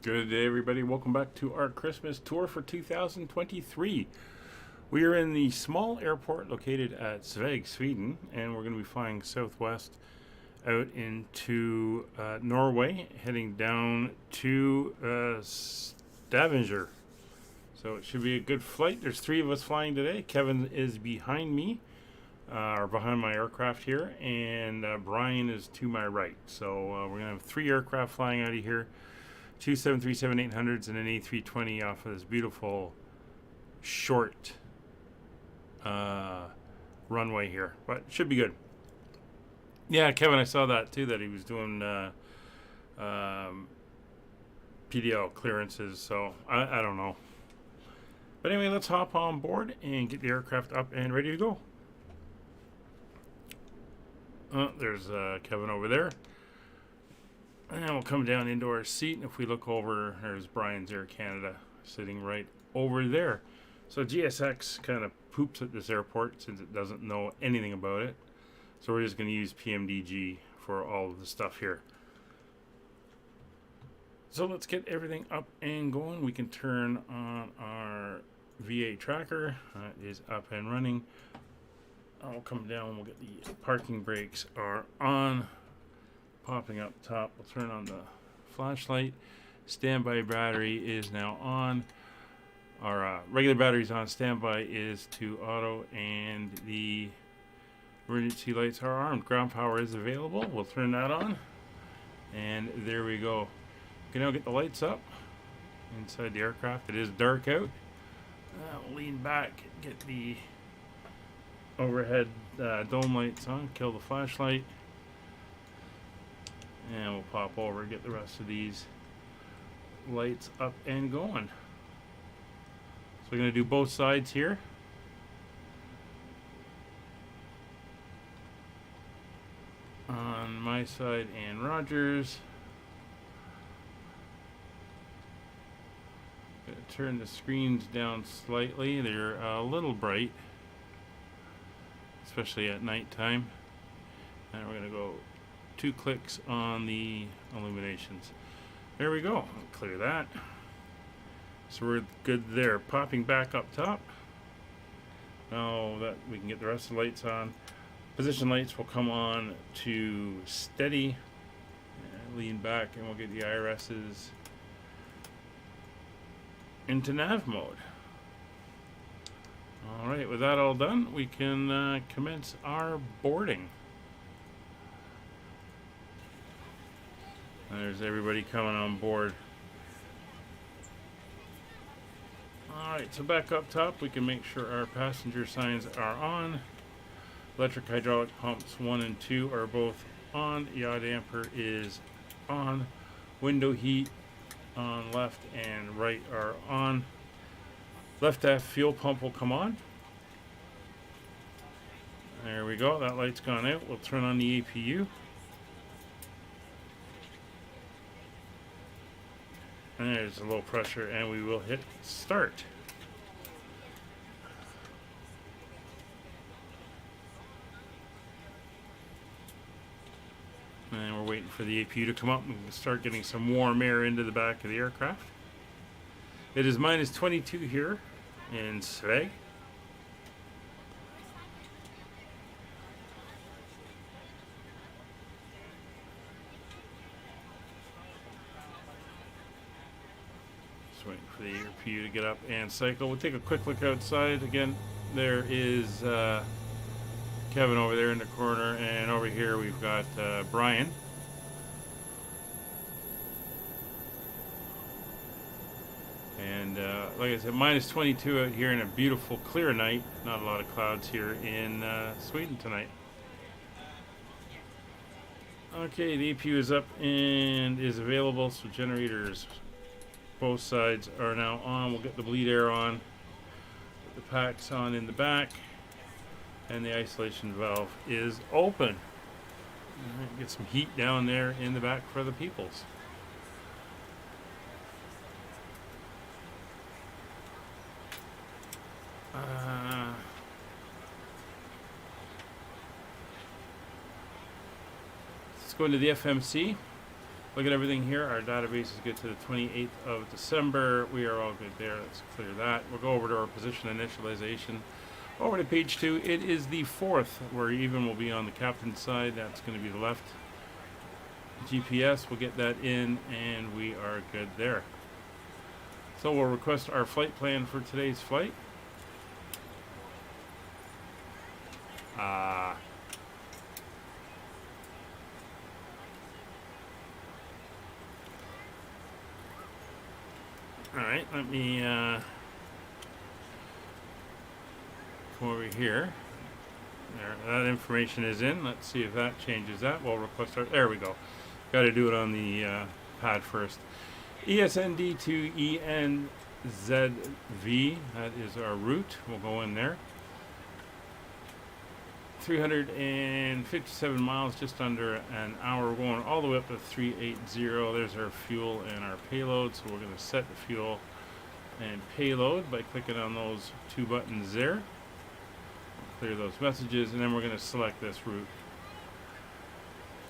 Good day, everybody. Welcome back to our Christmas tour for 2023. We are in the small airport located at Sveg, Sweden, and we're going to be flying southwest out into Norway, heading down to Stavanger. So it should be a good flight. There's three of us flying today. Kevin is behind me, or behind my aircraft here, and Brian is to my right. So we're going to have three aircraft flying out of here. Two 737-800s and an A320 off of this beautiful short runway here, but it should be good. Yeah, Kevin, I saw that too, that he was doing PDL clearances, so I don't know. But anyway, let's hop on board and get the aircraft up and ready to go. There's Kevin over there. And we'll come down into our seat, and if we look over, there's Brian's Air Canada sitting right over there. So GSX kind of poops at this airport since it doesn't know anything about it. So we're just going to use PMDG for all of the stuff here. So let's get everything up and going. We can turn on our VA tracker. It is up and running. I'll come down. We'll get the parking brakes are on. Popping up top. We'll turn on the flashlight. Standby battery is now on. Our regular battery's on. Standby is to auto, and the emergency lights are armed. Ground power is available. We'll turn that on, and there we go. We can now get the lights up inside the aircraft. It is dark out. We'll lean back, get the overhead dome lights on, kill the flashlight. And we'll pop over and get the rest of these lights up and going. So we're going to do both sides here. On my side and Roger's. Going to turn the screens down slightly. They're a little bright, especially at nighttime. And we're going to go 2 clicks on the illuminations. There we go. I'll clear that. So we're good there. Popping back up top. Now that we can get the rest of the lights on. Position lights will come on to steady. Lean back and we'll get the IRSs into nav mode. Alright, with that all done, we can commence our boarding. There's everybody coming on board. Alright, so back up top, we can make sure our passenger signs are on. Electric hydraulic pumps 1 and 2 are both on. Yaw damper is on. Window heat on left and right are on. Left aft fuel pump will come on. There we go, that light's gone out. We'll turn on the APU. And there's a low pressure, and we will hit start. And we're waiting for the APU to come up and start getting some warm air into the back of the aircraft. It is minus 22 here in Sveg. Waiting for the APU to get up and cycle. We'll take a quick look outside. Again, there is Kevin over there in the corner, and over here we've got Brian. And like I said, minus 22 out here in a beautiful clear night. Not a lot of clouds here in Sweden tonight. Okay, the APU is up and is available, so generators both sides are now on. We'll get the bleed air on, put the packs on in the back, and the isolation valve is open. Right, get some heat down there in the back for the peoples. Let's go into the FMC. Look at everything here. Our database is good to the 28th of December. We are all good there. Let's clear that. We'll go over to our position initialization. Over to page 2. It is the 4th, where even will be on the captain's side. That's going to be the left. GPS, we'll get that in, and we are good there. So we'll request our flight plan for today's flight. Alright, let me come over here. There, that information is in. Let's see if that changes that. We'll request our... There we go. Got to do it on the pad first. ESND to ENZV. That is our route. We'll go in there. 357 miles, just under an hour. We're going all the way up to 380. There's our fuel and our payload. So we're going to set the fuel and payload by clicking on those two buttons there. Clear those messages, and then we're going to select this route.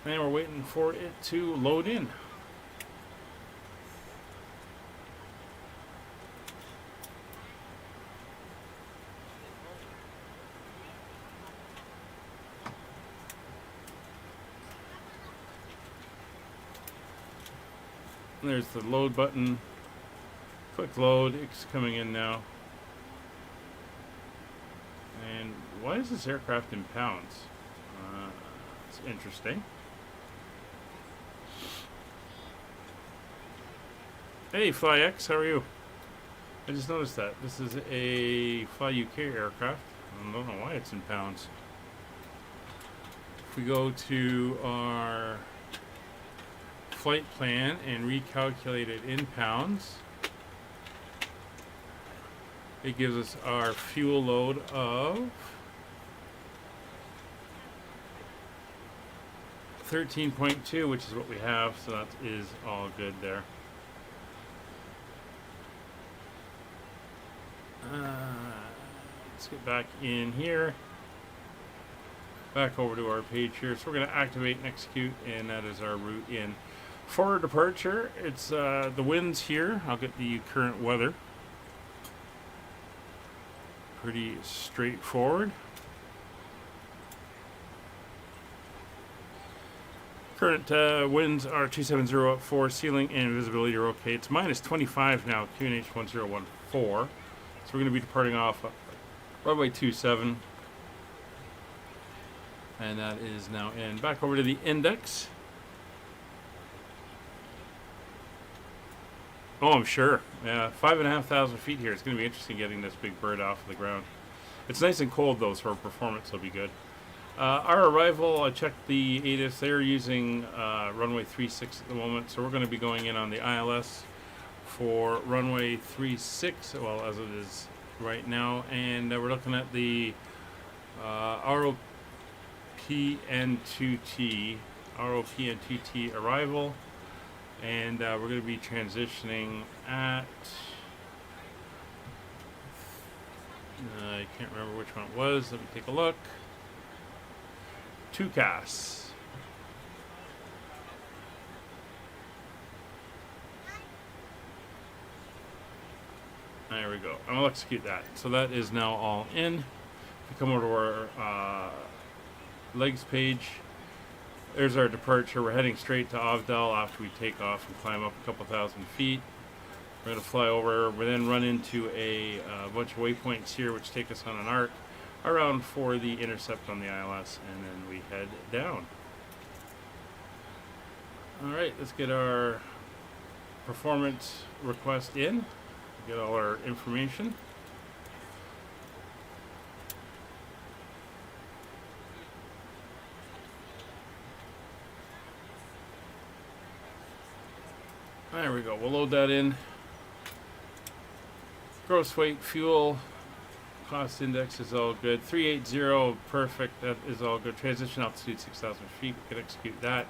And we're waiting for it to load in. There's the load button. Click load. It's coming in now. And why is this aircraft in pounds? It's interesting. Hey, FlyX, how are you? I just noticed that. This is a Fly UK aircraft. I don't know why it's in pounds. If we go to our flight plan and recalculate it in pounds, it gives us our fuel load of 13.2, which is what we have, so that is all good there. Let's get back in here. Back over to our page here. So we're going to activate and execute, and that is our route in. For departure, it's the winds here. I'll get the current weather. Pretty straightforward. Current winds are 270 up 4, ceiling and visibility are okay. It's minus 25 now, QNH 1014. So we're going to be departing off runway 27. And that is now in. Back over to the index. Oh, I'm sure. Yeah, 5,500 feet here. It's going to be interesting getting this big bird off the ground. It's nice and cold, though, so our performance will be good. Our arrival, I checked the ATIS. They're using runway 36 at the moment, so we're going to be going in on the ILS for runway 36, well, as it is right now. And we're looking at the ROP and 2T arrival. And we're going to be transitioning at, I can't remember which one it was. Let me take a look. 2 casts. There we go. And I'll execute that. So that is now all in. If we come over to our legs page, there's our departure. We're heading straight to Avdal after we take off and climb up a couple thousand feet. We're going to fly over. We then run into a bunch of waypoints here, which take us on an arc around for the intercept on the ILS, and then we head down. Alright, let's get our performance request in. Get all our information. There we go. We'll load that in. Gross weight, fuel, cost index is all good. 380, perfect. That is all good. Transition altitude 6,000 feet. We can execute that,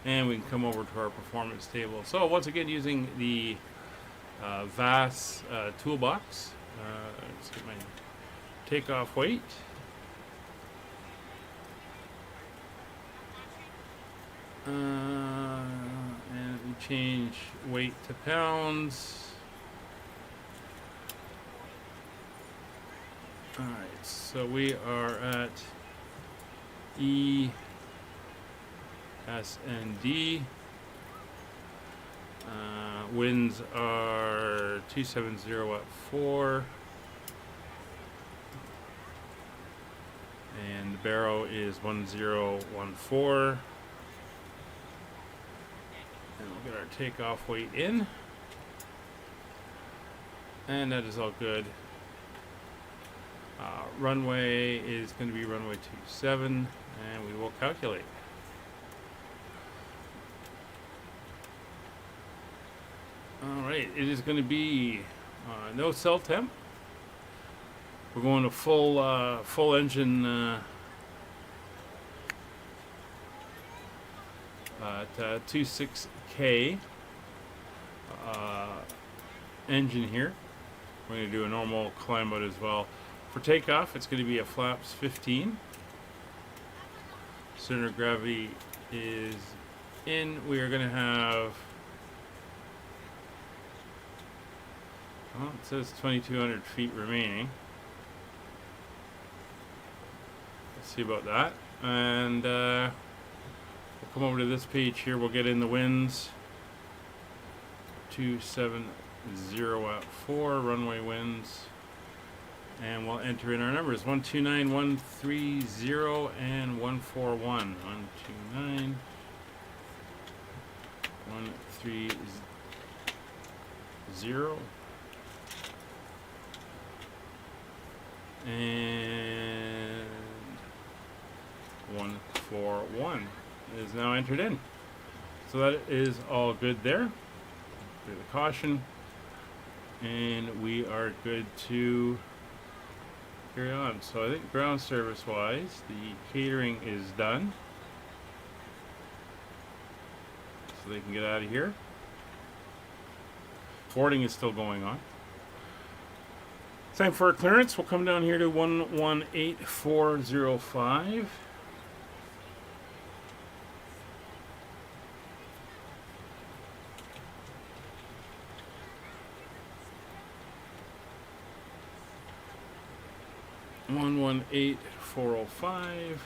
and we can come over to our performance table. So once again, using the VAS toolbox. Let's get my takeoff weight. And change weight to pounds. Alright, so we are at ESND. Winds are 270 at 4. And the barrow is 1014. And we'll get our takeoff weight in. And that is all good. Runway is going to be runway 27, and we will calculate. Alright, it is going to be no cell temp. We're going to full engine at 26K engine here. We're going to do a normal climb out as well. For takeoff, it's going to be a flaps 15. Center of gravity is in. We are going to have, well, it says 2,200 feet remaining. Let's see about that. And we'll come over to this page here. We'll get in the winds. 270 at 4 runway winds. And we'll enter in our numbers 129, 130, and 141. 129, 130, and 141 is now entered in. So that is all good there. Clear the caution, and we are good to carry on. So I think ground service wise, the catering is done. So they can get out of here. Boarding is still going on. Time for our clearance. We'll come down here to 118405. One 118,405.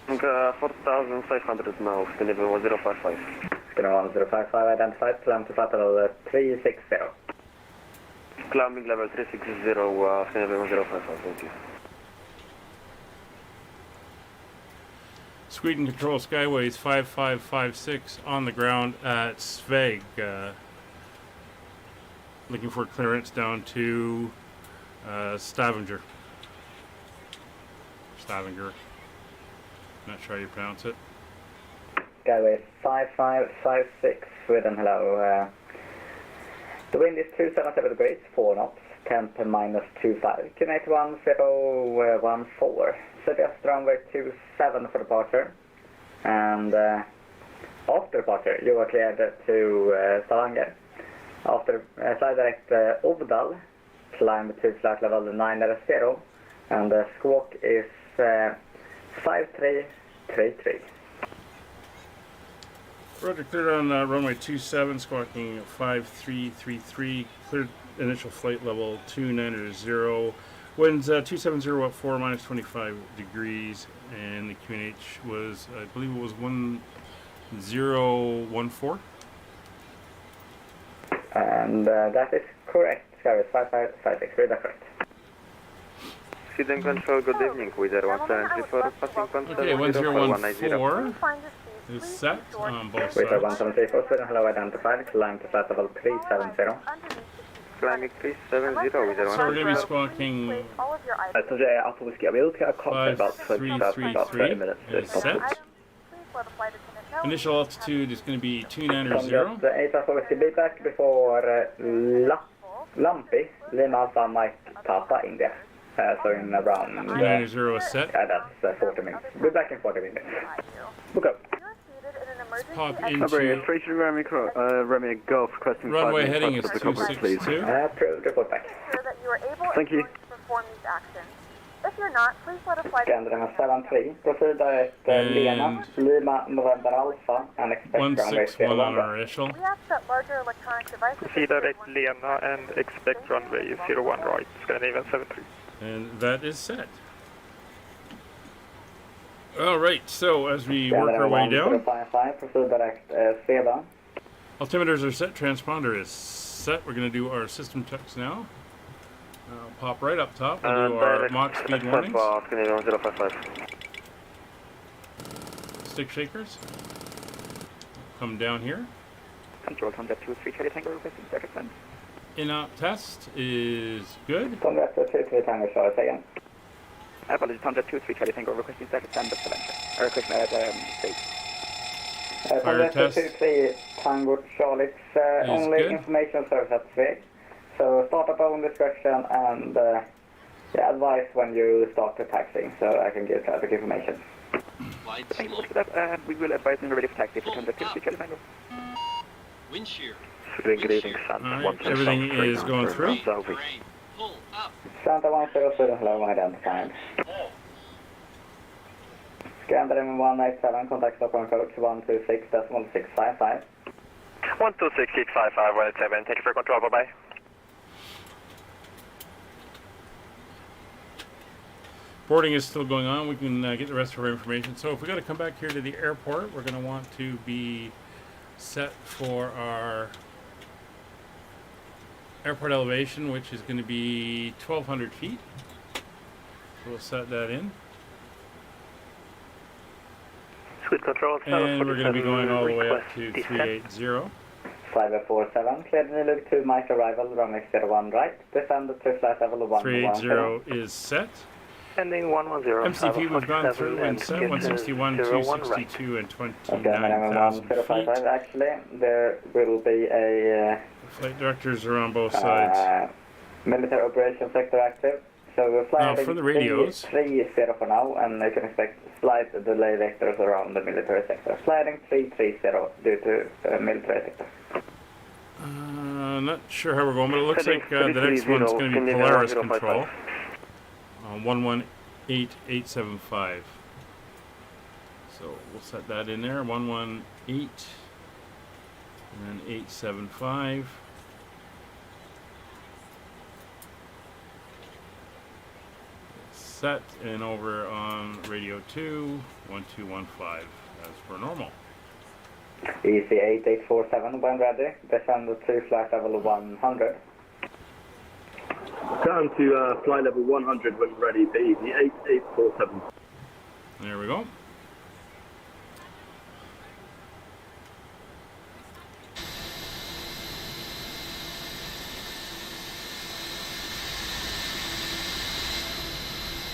4,500 now, Scandinavia 055. Scandinavia 055 identified, climb to Throttle 360. Climbing level 360, Scandinavia 055, thank you. Sweden Control Skyways 5556 on the ground at Sveg. Looking for clearance down to Stavanger. Stavanger. Not sure how you pronounce it. Skyway 5556, Sweden, hello. The wind is 277 degrees, 4 knots, temp -25. Coordinate 1014. Suggest runway 27 for departure. And after departure, you are cleared to Stavanger. After fly direct Ovdal, climb to flight level 900, and the squawk is 5333. Roger, cleared on runway 27, squawking 5333. Cleared initial flight level 290. Winds 270 at 4 -25 degrees, and the QNH was, I believe it was 1014. And that is correct. Skyway 5556, read that correct. Sweden Control, good evening. Weather 174, passing control Okay, 1014. 1014 is set on both Weather sides. 1734, Sweden, hello, identified, climb to flight level 370. Climbing 370, weather So we're going to be squawking Today, Alpha Whiskey, I'll be able to get a contact about 30 minutes. is set. Initial altitude is going to be 290. The 8 Alpha Whiskey, be back before Lampi, Lima Alpha Mike Papa, India. So in around 290 is set. that's 40 minutes. Be back in 40 minutes. Book up. Pop Sorry, into 3 Remy Golf, requesting runway 5 heading minutes is for the coverage, please. 262. Approved, report back. Thank you. Perform these actions. If you're not, please let a flight Scandinavia 73, proceed direct Lena, Lima, November Alpha, and expect runway 161 on 01 our right. initial. We ask that larger electronic devices... Proceed direct Lena and expect runway 01 right, Scandinavia 73. And that is set. Alright, so as we work our way down, 1055, proceed direct Sveg. altimeters are set, transponder is set. We're going to do our system checks now. Pop right up top. We'll do our Mach speed warnings. Scandinavia 055. Stick shakers. Come down here. Control Thunder 23, Charlie Tango requesting start descent. In-op test is good. Thunder 23, Tango Charlie, say again. Apologies, Thunder 23, Charlie Tango requesting start descent, Stavanger. Requesting stage. Thunder test 23, Tango Charlie, only good. information service at Sveg. So start up own discretion and advise when you start the taxiing, so I can give traffic information. Thank you for that. We will advise when you're ready for taxi for Thunder 23, Charlie Tango. Wind shear. Good evening, Santa. Alright, everything is going through. Pull up. Santa 107, hello, identified. Scandinavia 187, contact Stockholm coach 126.655. 126.655, 187, take it for control, bye-bye. Boarding is still going on. We can get the rest of our information. So if we got to come back here to the airport, we're going to want to be set for our airport elevation, which is going to be 1,200 feet. So we'll set that in. Sweet control, And we're going to be going all the way up to 380. 5047, cleared Nilug to Mike arrival, runway 01 right, descend to flight level 110. 380 is set. Ending 110. MCP was gone through and set 161, 262, and Okay, 29,000 1055, feet. actually, there will be a Flight directors are on both sides. military operations sector active. So we're flying Now, for the radios. 330 for now, and you can expect slight delay vectors around the military sector. Sliding 330 due to military sector. Not sure how we're going, but it looks like the next one's going to be Polaris control. 118875. So we'll set that in there. 118 and then 875. Set and over on radio 2 1215 as per normal. EC 8847 when ready. Descend to flight level 100. Down to flight level 100 when ready, the 8847. There we go.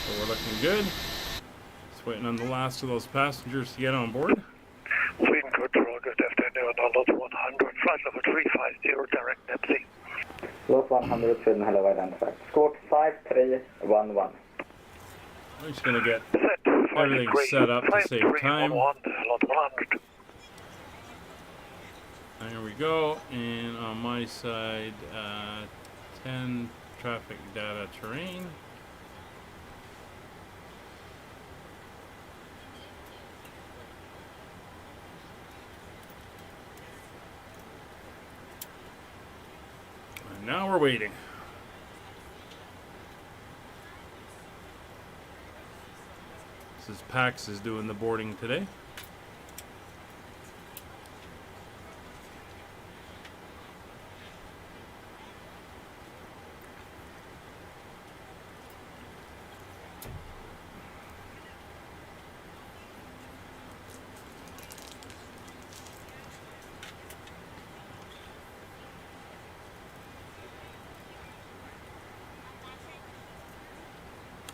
So we're looking good. Just waiting on the last of those passengers to get on board. Wind control, good afternoon, on lot 100, flight level 350, direct Nepsi. Lot 100, Sweden, hello, identified. Squawk 5311. I'm just going to get Set, everything set up to save time. lot 100. There we go. And on my side, 10 traffic data terrain. And now we're waiting. This is Pax is doing the boarding today.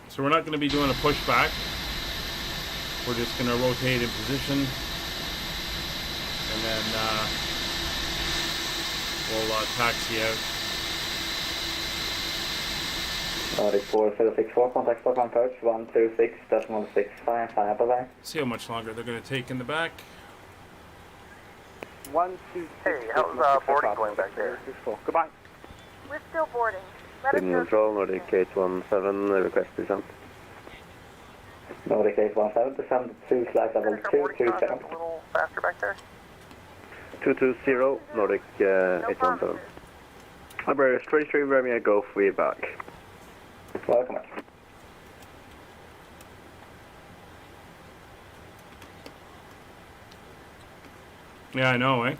So we're not going to be doing a pushback. We're just going to rotate in position, and then we'll taxi out. Nordic 4064, contact Stockholm approach 126.655, bye-bye. See how much longer they're going to take in the back. 126. Hey, how's boarding going back there? Goodbye. We're still boarding. Let us Signal know. control, Nordic 817, request descent. Nordic 817, descend to flight level 227. A little faster back there. 220, Nordic No 817. promises. Number 33, Romeo Golf, we're back. Welcome back. Yeah, I know, eh?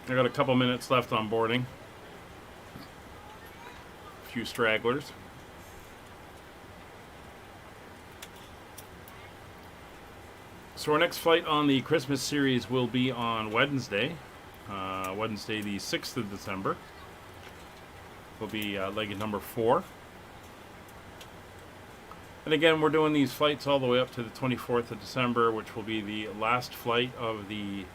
I got a couple minutes left on boarding. A few stragglers. So our next flight on the Christmas series will be on Wednesday. Wednesday the 6th of December. Will be leg number 4. And again, we're doing these flights all the way up to the 24th of December, which will be the last flight of the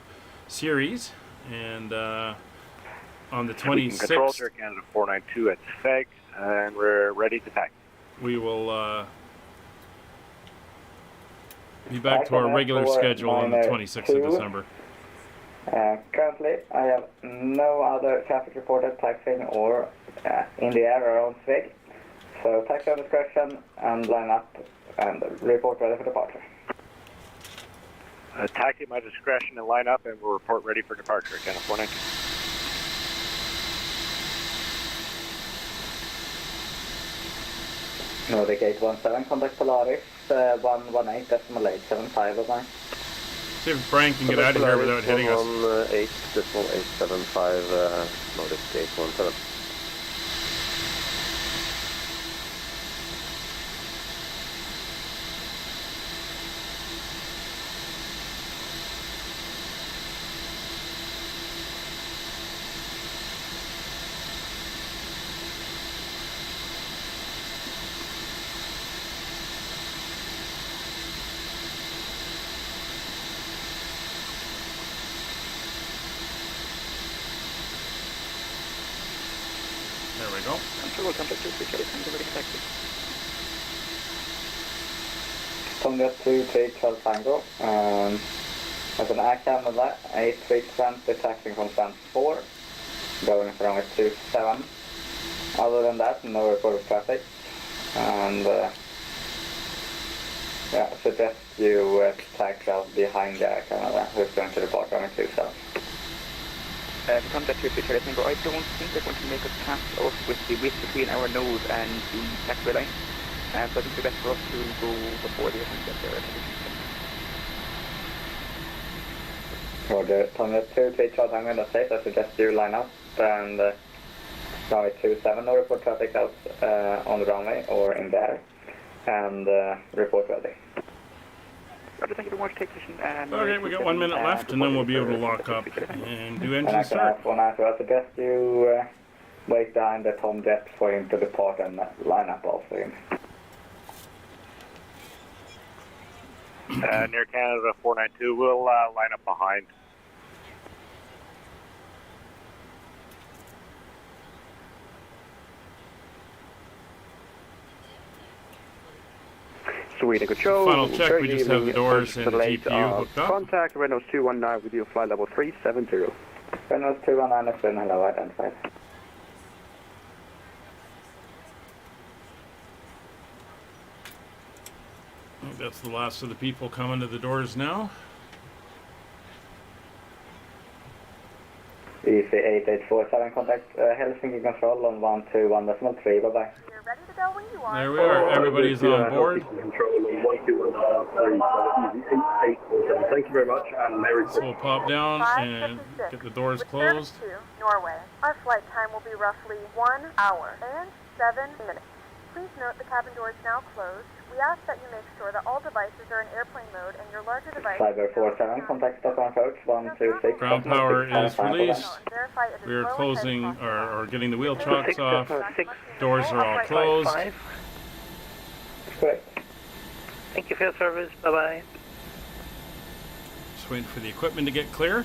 series. And on the 26th, Control Air Canada 492 at Sveg, and we're ready to taxi. we will be back to our regular schedule on the 26th of December. Currently, I have no other traffic reported taxiing or in the air around Sveg. So taxi on discretion and line up and report ready for departure. Taxi at my discretion and line up, and we'll report ready for departure at Canada 492. Nordic 817, contact Polaris 118.875 of mine. See if Brian can get out of here without hitting us. 118.875, Nordic 817. There we go. Control contact 238, ready for taxi. Tonga 2312 Tango. As an air Canada 8320 taxiing from stand 4, going from runway 27. Other than that, no report of traffic. And yeah, suggest you taxi out behind the air Canada, who's going to depart runway 27. Contact 2312 Tango, I don't think they're going to make us pass us with the width between our nose and the taxiway line. So I think it's best for us to go before the airplane gets there. Roger, Tonga 2312 Tango in the state, I suggest you line up and runway 27, no report traffic out on the runway or in the air, and report ready. Roger, thank you very much, technician. Okay, we got 1 minute left, and then we'll be able to lock up and do And engine I can start. ask one answer, I suggest you wait behind the Tom jet for him to depart and line up also in. Near Canada 492, we'll line up behind. Sweden Control. Final check, we just have the doors and the GPU hooked up. Contact Reynolds 219 with you, flight level 370. Reynolds 219 is in hello identified. I think that's the last of the people coming to the doors now. EC 8847, contact Helsinki Control on 121.3, bye bye. You're ready to go when you are. There we are. Everybody's on board. Control on 121.3, Thank you very much, and Merry So we'll pop down and 5:56 get the doors with closed. service to Norway. Our flight time will be roughly 1 hour and 7 minutes. Please note the cabin door is now closed. We ask that you make sure that all devices are in airplane mode and your larger devices... Cyber 47, contact Stockholm approach 126. Ground power is released. Verify it is We are low and closing heavy or getting the wheel chocks off. 6, Doors are all closed. Correct. Thank you for your service, bye-bye. Just waiting for the equipment to get clear.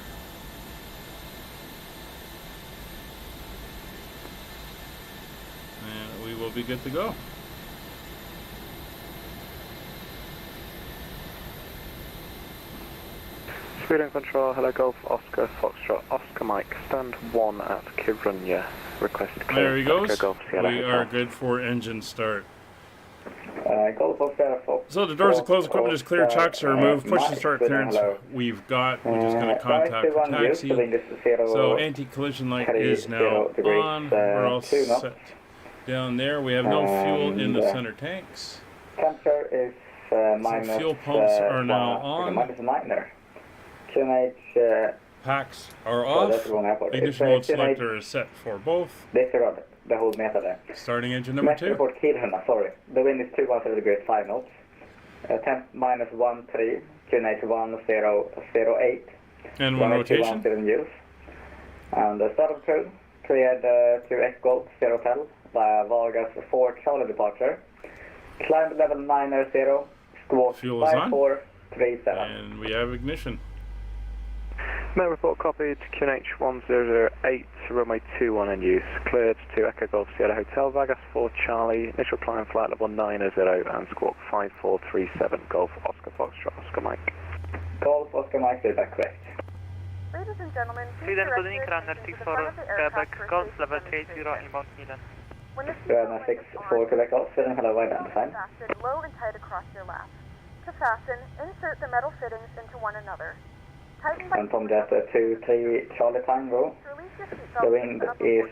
And we will be good to go. Sweden Control, hello Golf, Oscar, Foxtrot, Oscar Mike, stand 1 at Quadrant, request clear. There he goes. Golf, Sierra We Hotel. are good for engine start. Golf Oscar Fox. So the doors are closed, equipment is clear, chocks are removed, push and Mike, start Sweden, clearance. hello. We're just going to contact the taxi. So anti-collision light is now on. We're all set. Down there, we have no fuel in the center tanks. Temperature is minus. Fuel pumps are now on. Minus 9 there. QNH. Packs are off. Ignition mode selector is set for both. Disregard the whole meter there. Starting engine number 2. Report Kiruna, sorry. The wind is 210 degrees 5 knots. Temp minus 13. QNH 1008. And one rotation. And the start of crew cleared to X Gold 0 Hotel via Vargas 4 Charlie departure. Climb level 990. Squawk 5437. And we have ignition. Mail report copied, QNH 1008, runway 21 in use. Cleared to Echo Golf Sierra Hotel, Vegas 4 Charlie, initial climb flight level 90 and squawk 5437, Golf Oscar Foxtrot, Oscar Mike. Golf Oscar Mike, feedback correct. Ladies and gentlemen, please Sweden direct Golden your Runner attention to the front of the aircraft Quebec for Golf safety level purposes. 30 inbound Milan. When the Runner 64 Quebec Golf, Sweden, hello, identified. fasten low and tight across your lap. To fasten, insert the metal fittings into one another. Tighten by And from that 2-3 Charlie Tango, release your the seatbelt wind up is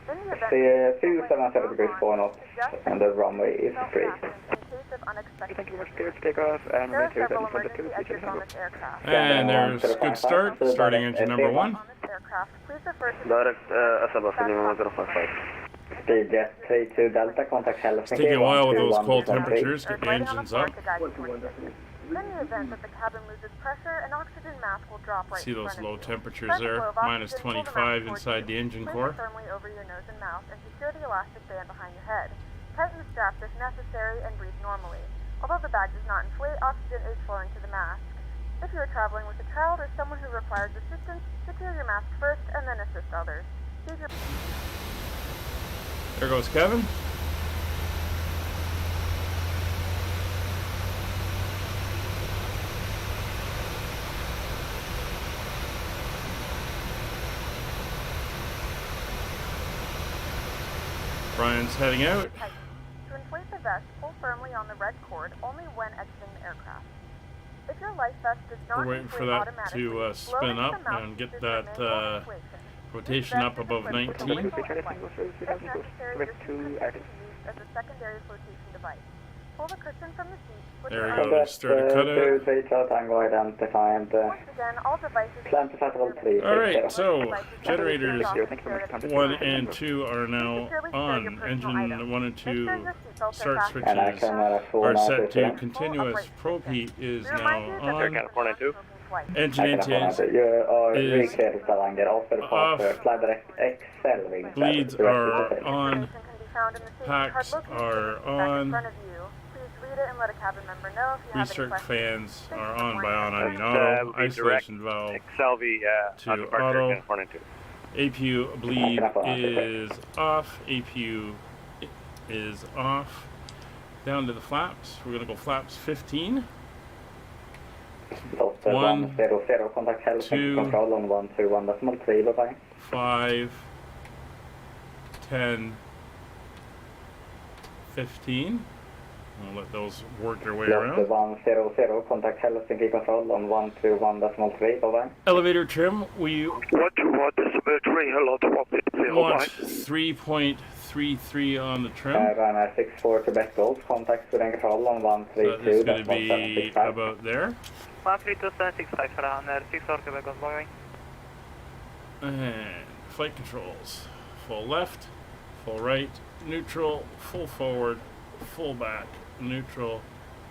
in the event 270 degrees 4 knots and the runway is free. in case of unexpected. Thank you very much, clear to take off, and There are maintain several 7 for the emergency exits on this aircraft. And there's good start. Starting engine number 1. On this aircraft, please refer to Direct Asaba Finima 055. Speedjet 32 Delta, contact Helsinki. It's taking a while with those cold 121. temperatures. Get the engines up. In the event that the cabin loses pressure, an oxygen mask will drop right See in those front low of you. temperatures Press the there? flow of Minus oxygen, pull the mask 25 towards inside you. the engine Place core. it firmly over your nose and mouth and secure the elastic band behind your head. Tighten the straps if necessary and breathe normally. Although the bag does not inflate, oxygen is flowing to the mask. If you are traveling with a child or someone who requires assistance, secure your mask first and then assist others. Leave your There goes Kevin. Brian's heading out. tighten. To inflate the vest, pull firmly on the red cord only when exiting the aircraft. If your life vest does not We're waiting inflate for that automatically, to blow spin into up the mouth and get to that manual inflation. rotation This up vest is above equipped with a 19. whistle and light. If necessary, Quebec this 2 can be active. used as a secondary flotation device. Pull the cushion from the seat. Put There your we arms go. Start a cutout. 2-3 Charlie Tango identified. Once again, all devices. Climb to Festival 3. Alright, so generators Thank you very much. 1 and 2 are now on. Engine 1 and 2 start switches And I can are set to continuous. Probe heat is now on. California 2. Engine intakes You are is really clear to Stavanger. After the off. departure, fly direct XL wing. Bleeds are on. Packs are on. Recirc fans are on by on. I mean auto. Isolation valve XLV to on departure, auto. California 2. APU bleed is off. APU is off. Down to the flaps. We're going to go flaps 15. 1, 100, contact Helsinki 2, control on 121.3, bye-bye. 5, 10, 15. We'll let those work their way around. 100, contact Helsinki control on 121.3, bye-bye. Elevator trim, we 121 decimal 3, hello to 150, want bye. 3.33 on the trim. Runner 64 Quebec Golf, contact Sweden control on So that is going to be 132.165. about there. 132.765 for Runner 64 Quebec Golf going. And flight controls. Full left, full right, neutral, full forward, full back, neutral,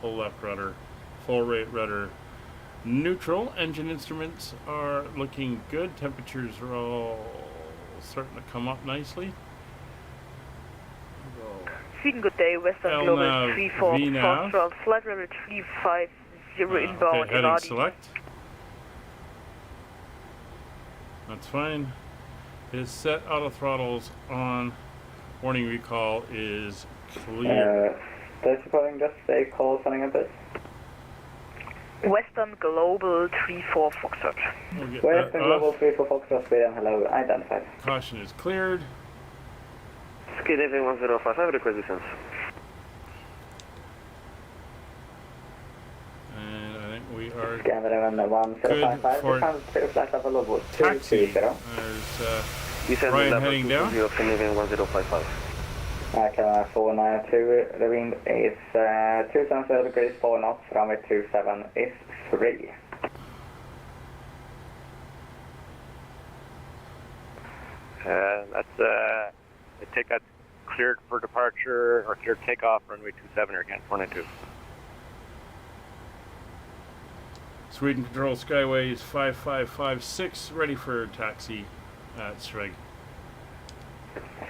full left rudder, full right rudder, neutral. Engine instruments are looking good. Temperatures are all starting to come up nicely. Sweden, good day, Western LNAV, Global 34 VNAV. Foxtrot, flight level 350 inbound Okay, in heading Audi. select. That's fine. Is set. Auto throttles on. Warning recall is clear. There's calling just a call sending a bit. Western Global 34 Foxtrot. We'll get Western that Global off. 34 Foxtrot, Sweden, hello, identified. Caution is cleared. Scandinavia 1055, request descent. are Scandinavia 1055, for descend to flight level of taxi. 220. There's Ryan heading down. Scandinavian 1055. Canada 492, the wind is 270 degrees 4 knots, runway 27 is free. That's I take that cleared for departure or cleared takeoff, runway 27 or again, 492. Sweden Control Skyways 5556, ready for taxi at Sveg.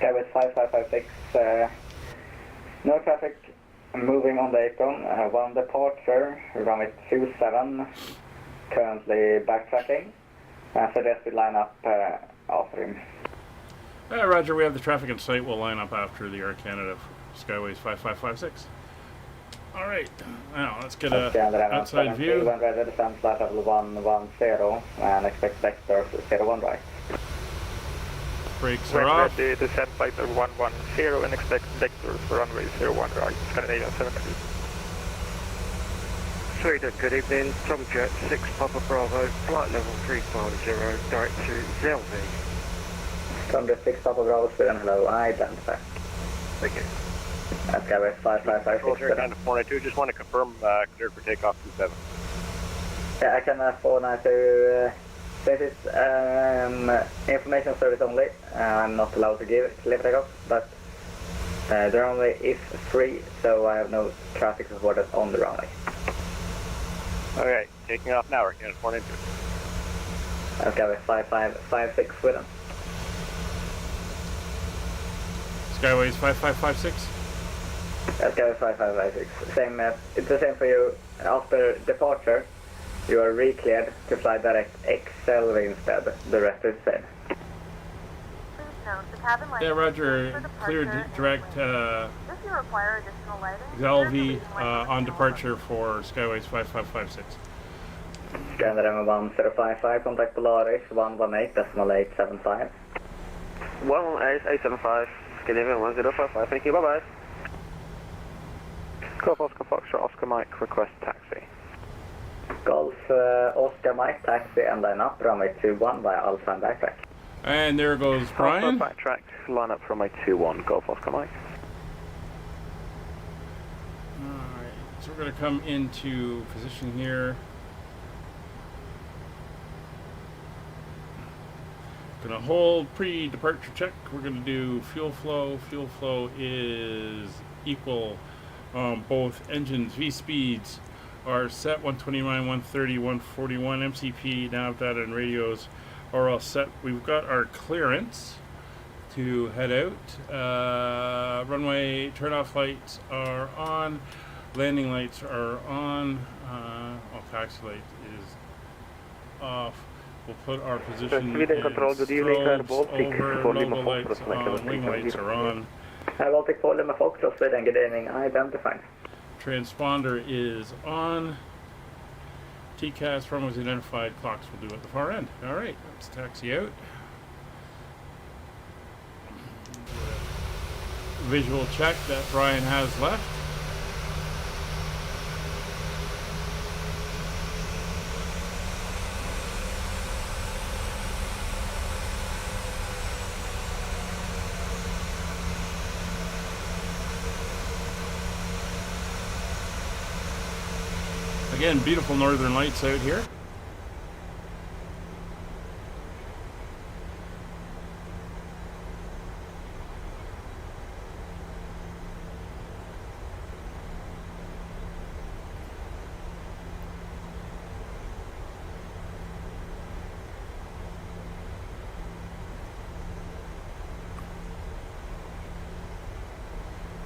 Skyways 5556, no traffic moving on the apron, one departure, runway 27, currently backtracking, suggest we line up after him. Roger, we have the traffic in sight. We'll line up after the Air Canada Skyways 5556. Alright, now let's get a outside view. When ready, descend flight level 110 and expect vectors 01 right. Brakes When are off. ready, descend flight level 110 and expect vectors for runway 01 right, Scandinavia 72. Sweden, good evening. Tom Jet 6 Papa Bravo, flight level 350, direct to Zelvi. From the 6 Papa Bravo, Sweden, hello, identify. Thank you. Skyway 5556. Here, down to 492, just want to confirm cleared for takeoff 27. Yeah, I can 492. This is information service only. I'm not allowed to give clear takeoff, but the runway is free, so I have no traffic reported on the runway. Okay, taking off now, we're down to 492. Skyway 5556 Sweden. Skyways 5556. Skyway 5556. Same, it's the same for you. After departure, you are re-cleared to fly direct XLV instead. The rest is same. Yeah, Roger. Cleared direct If you require additional lighting, XLV on departure for Skyways 5556. Scandinavia 1055, contact Polaris 118.875. 11875, Scandinavia 1055, thank you, bye bye. Golf Oscar Foxtrot Oscar Mike, request taxi. Golf Oscar Mike, taxi and line up, runway 21 via Alpha and backtrack. And there goes Brian. Alpha backtrack, line up from runway 21, Golf Oscar Mike. Alright, so we're going to come into position here. Going to hold pre-departure check. We're going to do fuel flow. Fuel flow is equal. Both engines, V speeds are set 129, 130, 141. MCP, nav data, and radios are all set. We've got our clearance to head out. Runway turnoff lights are on. Landing lights are on. Taxi light is off. We'll put our position Sweden Control, good evening, Baltics, over. for Logo Lima lights Fox, on. Wing lights are on. Baltic 4 Lima Fox, Sweden, good evening, identified. Transponder is on. TCAS from was identified. Clocks will do at the far end. All right, let's taxi out. Visual check that Brian has left. Again, beautiful northern lights out here.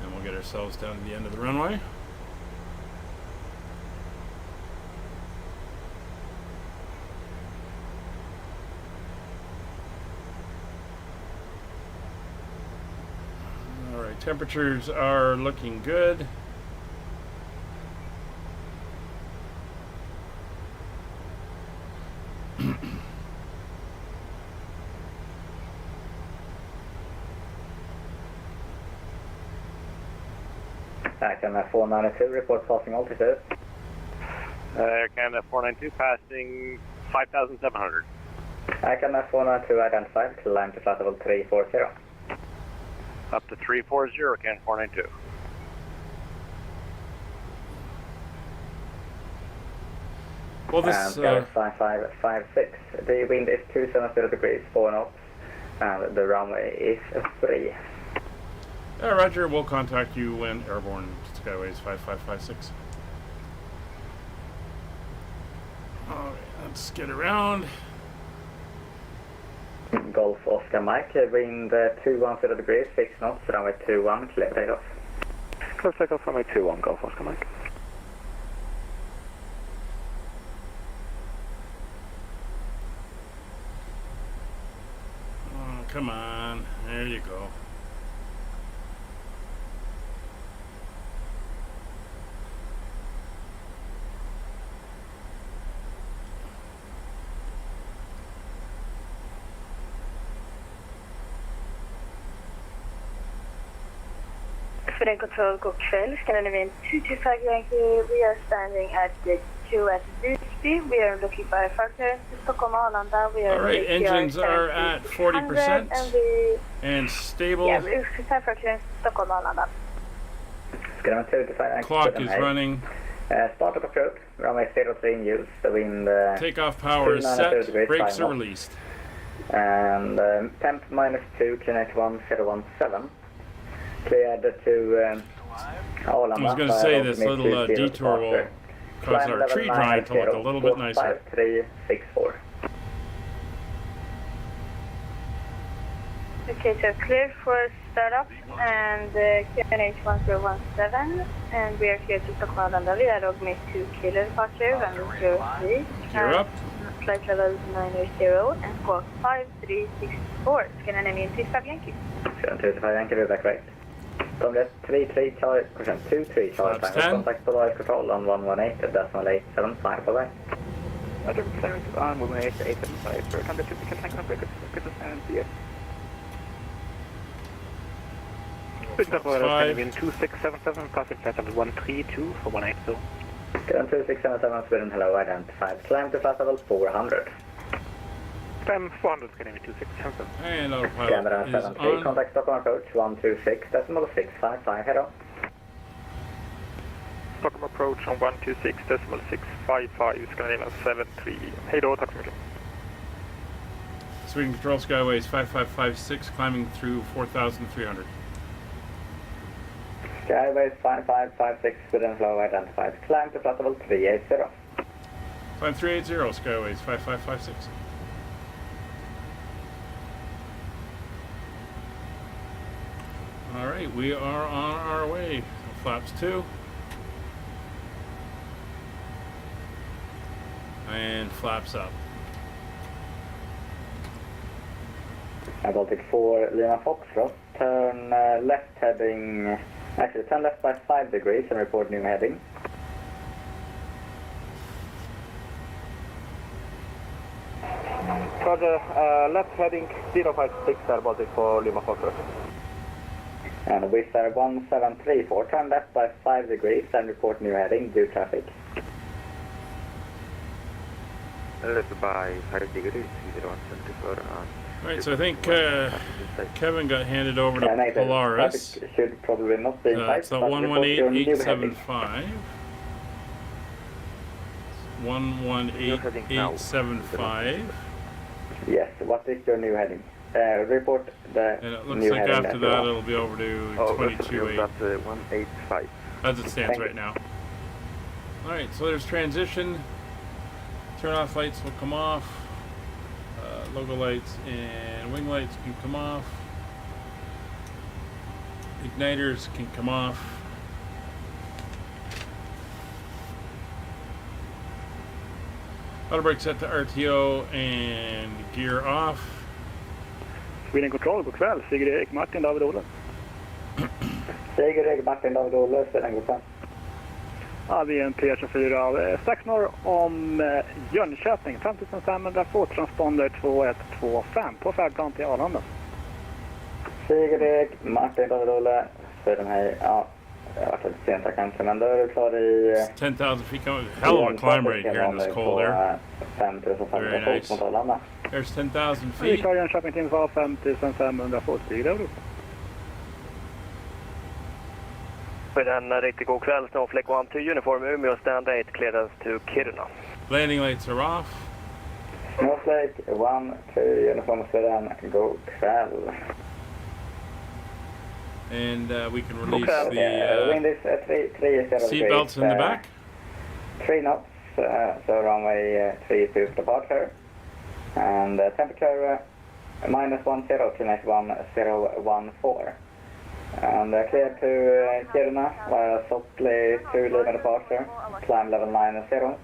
And we'll get ourselves down to the end of the runway. Temperatures are looking good. Action 492, report passing altitude. Canada 492 passing 5,700. Canada 492 identified, climb to flight level 340. Up to 340, Canada 492. Well, this... And 5556. The wind is 270 degrees, 4 knots, and the runway is 3. Roger, we'll contact you when airborne. Skyways 5556. Alright, let's get around. Golf Oscar Mike, wind 210 degrees, 6 knots, runway 21, clear takeoff. Close takeoff, runway 21, Golf Oscar Mike. Oh, come on. There you go. Sweden Control, god kväll. Scandinavia 225 Yankee. We are standing at the QS Visby. We are looking for a factor to Stockholm Arlanda. We are Alright, engines are at 40% and stable. Yeah, we're looking for a factor to Stockholm Arlanda. Scandinavia 225 Clock is running. Start of approach, runway 03 in use. The wind. Takeoff power is set. Brakes are released. And temp -2, Kinetic 1017. Cleared to Arlanda. I was going to say this little detour will cause our tree drying to look a little bit nicer. 5364. Okay, so clear for startup and QNH 1017, and we are here to Stockholm Arlanda. We are log 2 kilo departure, runway 03. Gear up. Flight level 980 and squawk 5364. Scandinavian 25 Yankee. Scandinavian 25 Yankee, we're back right. Combat 33 Charlie, 23 Charlie time. Contact Polaris Control on 118.875, bye-bye. Roger, clearance on 118.875 for contact 50 contact breakers, and CS. Scandinavian 2677, passing flight level 132 for 180. Scandinavian 2677, Sweden, hello, identified. Climb to flight level 400. Climb 400, Scandinavian 2677. And autopilot Canada is 73, on. contact Stockholm approach 126.655, head on. Stockholm approach on 126.655, Scandinavia 73. Hej då, tack så mycket. Sweden Control Skyways 5556, climbing through 4,300. Skyways 5556, Sweden, hello, identified. Climb to flight level 380. Climb 380, Skyways 5556. Alright, we are on our way. Flaps 2. And flaps up. Baltic 4, Lima Foxtrot, turn left heading, actually turn left by 5 degrees and report new heading. Roger, left heading 056 Baltic 4, Lima Foxtrot. And Wizz Air 1734, turn left by 5 degrees and report new heading, due traffic. Left by 5 degrees, 0174 on. Alright, so I think Kevin got handed over to Polaris. Should probably not be It's the 118875. 118875. Yes, what is your new heading? Report the And it looks new like heading after that it'll be over to 22.8. That's 185. As it stands right now. Alright, so there's transition. Turn off lights will come off. Logo lights and wing lights can come off. Igniters can come off. Auto brake set to RTO and gear off. Sweden Control, god kväll. Sigrid Martin, David Olle. Sigrid Martin, David Olle, Sweden god kväll. Ja, vi är en P24 strax norr om Jönköping, 5500 fot, transponder 2125 på färdplan till Arlanda. Sigrid Martin, David Olle, Sweden hej. Ja, Det har varit lite sent här kanske, men då är du klar i... 10,000 feet coming. Hell of a climb rate here in this cold air. 5500 Very fot nice. mot Arlanda. There's 10,000 Vi feet. klar Jönköping timsval 5500 fot, Stig Grotto. With en riktigt god kväll, Snowflake 1 to uniform Umeå stand 8 clearance to Kiruna. Landing lights are off. Snowflake 1 to uniform Sweden, god kväll. And we can release Wind is 3 seat belts in the back. 3 knots, so runway 32 departure. And temperature -10, QNH 1014. And clear to Kiruna via Sopley 2 leaving departure. Climb level 90,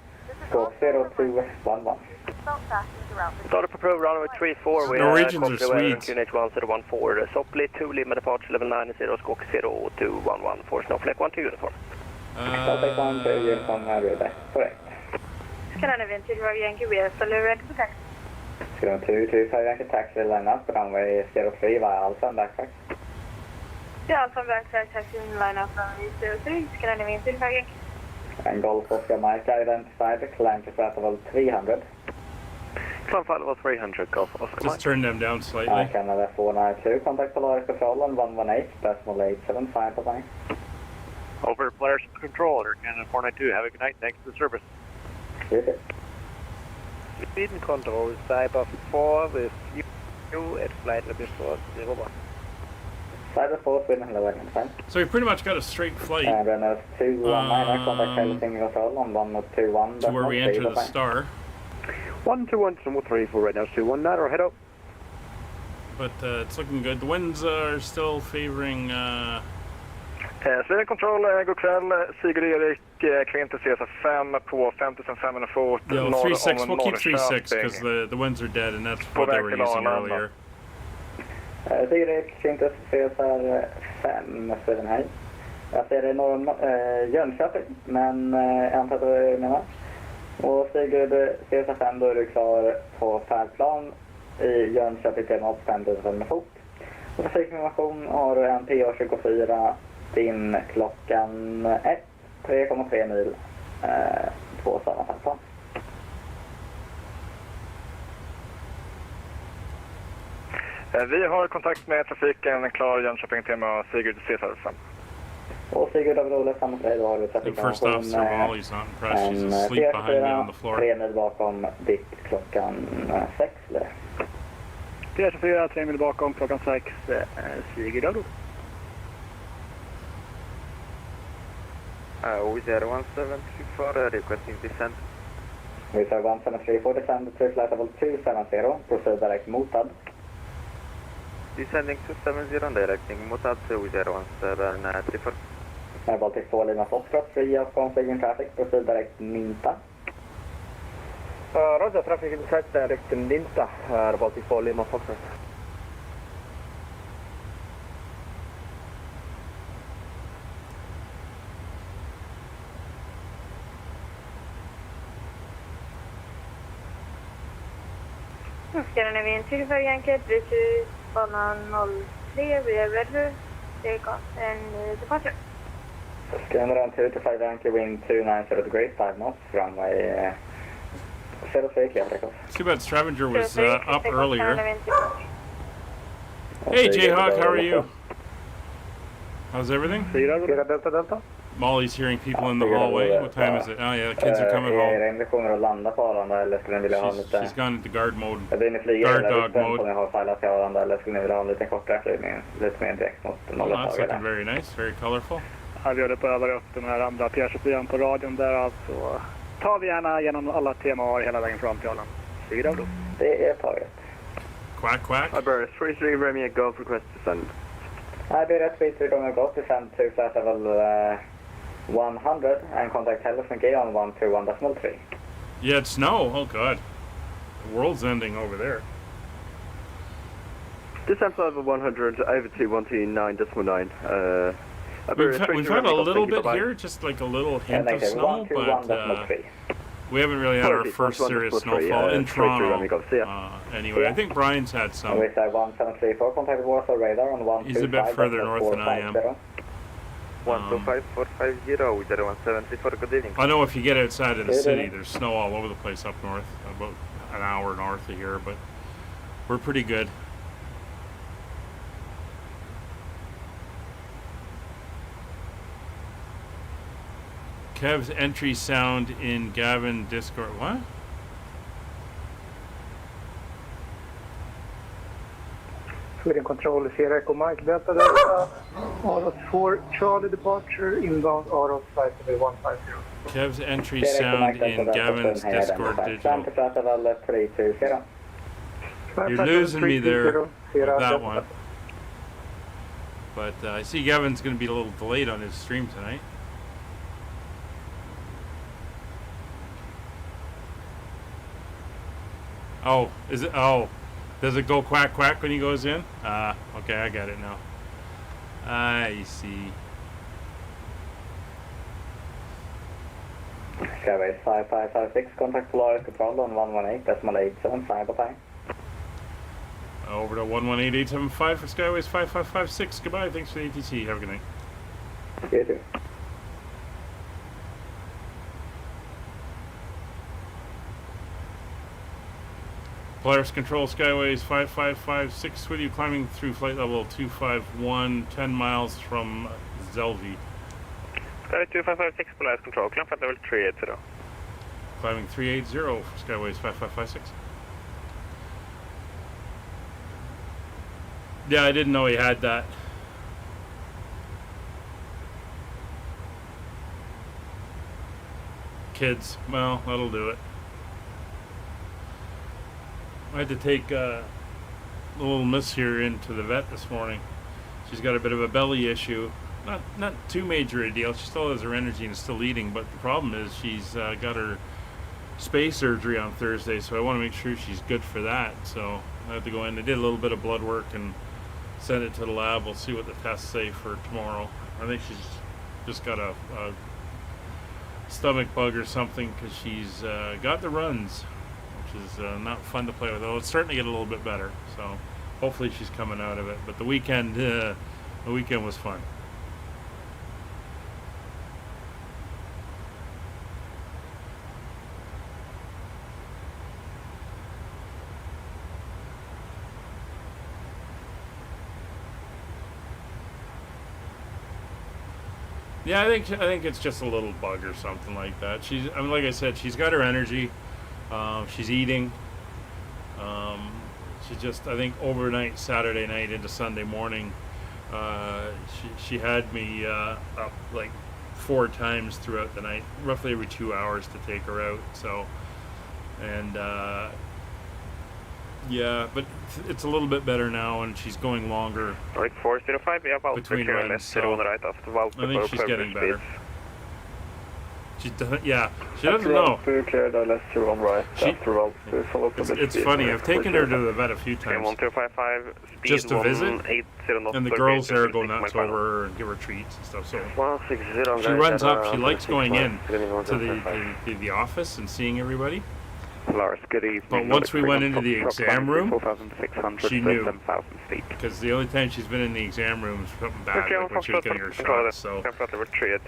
scope 0211. Started for pro runway 34 with Norwegians are Swedes. QNH 1014. Sopley 2 leaving departure level 90, scope 0211 for Snowflake 1 to uniform. Snowflake 1 to uniform, Rude. Correct. Scandinavia to Yankee, we are still ready for taxi. Scrum 225 Yankee taxi line up, runway 03 via Alpha and backtrack. Yeah, Alpha backtrack taxi line up runway 03, Scandinavia to Yankee. And Golf Oscar Mike identified, climb to flight level 300. Climb flight level 300, Golf Oscar Just turn them down slightly. Canada 492, contact Polaris Control on 118, decimal 875 for mine. Over Polaris Control, Canada 492. Have a good night. Thanks for the service. You too. Sweden Control, Cyber 4 with you at flight level 401. Cyber 4, Sweden, hello, fine. So we pretty much got a straight flight And Renault 219, contact Helsinki Control on 121. to where we enter the star. 121 to 3 for right now, 219, or head out. But it's looking good. The winds are still favoring... Sweden Control, god kväll. Sigurd Erik, Klinter CSF5 på 5500 fot. No, 3-6. We'll keep 3-6 because the winds are dead and that's what they were using earlier. Sigurd Erik, Klinter CSF5, Sweden, hej. Jag ser det norr om Jönköping, men jag antar att du menar. Och Sigurd CSF5, då är du klar på färdplan i Jönköping till 5500 fot. Och trafikinformation har du en PA24 din klockan 1, 3,3 mil på samma färdplan. Vi har kontakt med trafiken, klar Jönköping tema Sigurd C5. Och Sigurd Avrole, samma för dig, då har du The first trafikinformation. officer Molly's not impressed. She's asleep behind me on the floor. 3 mil bakom ditt klockan 6. P24, 3 mil bakom klockan 6, Stig Grotto. 0174, requesting descent. We say 173 for descend to flight level 270, proceed direct Motad. Descending to 70, directing Motad to 0174. Baltics 4 Lima Foxtrot, free of conflict traffic, proceed direct Ninta. Roger, traffic in sight direct Ninta, Baltic 4 Lima Foxtrot. Scandinavian 25 Yankee, British banan 03, we are ready. Take off and departure. Scandinavian 225 Yankee, wind 290 degrees, 5 knots, runway 03, clear takeoff. Too bad Stavanger was up earlier. Hey Jayhawk, how are you? How's everything? Sierra Delta Delta. Molly's hearing people in the hallway. What time is it? Oh yeah, the kids are coming home. Är det kommer att landa på Arlanda eller skulle ni vilja ha lite... She's gone into guard mode. Jag blir ni flyger Guard hela dog rutten mode. som jag har filat till Arlanda eller skulle ni vilja ha en lite kortare flygning? Lite mer direkt mot Oh, that's looking nolletaget. very nice, very colorful. Ja, vi håller på att öva upp den här andra P24 på radion där, alltså tar vi gärna genom alla temaar hela vägen fram till Arlanda. Stig Grotto. Det är taget. Quack quack. Iberis 33, Romeo Golf request descend. I bid at 33 Romeo Golf, descend to flight level 100 and contact Helsinki on 121.3. Yeah, it's snow. Oh god. The world's ending over there. Descent flight level 100, over to 129.9. We've had a little bit here, just like a little hint of snow, but we haven't really had our first serious snowfall in Toronto. Anyway, I think Brian's had some. We say 1734, contact Warsaw radar on 125. He's a bit further north than I am. 125-450-0170 for good evening. I know if you get outside of the city, there's snow all over the place up north, about an hour north of here, but we're pretty good. Kev's entry sound in Gavin Discord. What? Sweden Control, Sierra Echo Mike, Delta Delta, Aros 4, Charlie departure, inbound Aros flight to 150. Kev's entry sound in Gavin's Discord digital. You're losing me there with that one. But I see Gavin's going to be a little delayed on his stream tonight. Oh, is it? Oh, does it go quack quack when he goes in? Okay, I got it now. I see. Skyway 5556, contact Polaris Control on 118.875, bye-bye. Over to 118.875 for Skyways 5556. Goodbye, thanks for the ATC. Have a good night. You too. Polaris Control, Skyways 5556 with you, climbing through flight level 251, 10 miles from Zelvi. Skyway 2556, Polaris Control, climb flight level 380. Climbing 380 for Skyways 5556. Yeah, I didn't know he had that. Kids, well, that'll do it. I had to take a little miss here into the vet this morning. She's got a bit of a belly issue. Not too major a deal. She still has her energy and is still eating, but the problem is she's got her space surgery on Thursday, so I want to make sure she's good for that. So I have to go in. I did a little bit of blood work and send it to the lab. We'll see what the tests say for tomorrow. I think she's just got a stomach bug or something because she's got the runs, which is not fun to play with. Though it's starting to get a little bit better, so hopefully she's coming out of it. But the weekend was fun. Yeah, I think it's just a little bug or something like that. I mean, like I said, she's got her energy. She's eating. She just, I think, overnight, Saturday night into Sunday morning, she had me up like 4 times throughout the night, roughly every 2 hours to take her out. So, and yeah, but it's a little bit better now, and she's going longer. Right, 405, yeah, about between runs, so right after Val. I think she's getting better. She doesn't, yeah, she doesn't know. It's funny, I've taken her to the vet a few times just to visit, and the girls there go nuts over her and give her treats and stuff, so she runs up, she likes going in to the office and seeing everybody. But once we went into the exam room, she knew, because the only time she's been in the exam room is something bad, like when she was getting her shots, so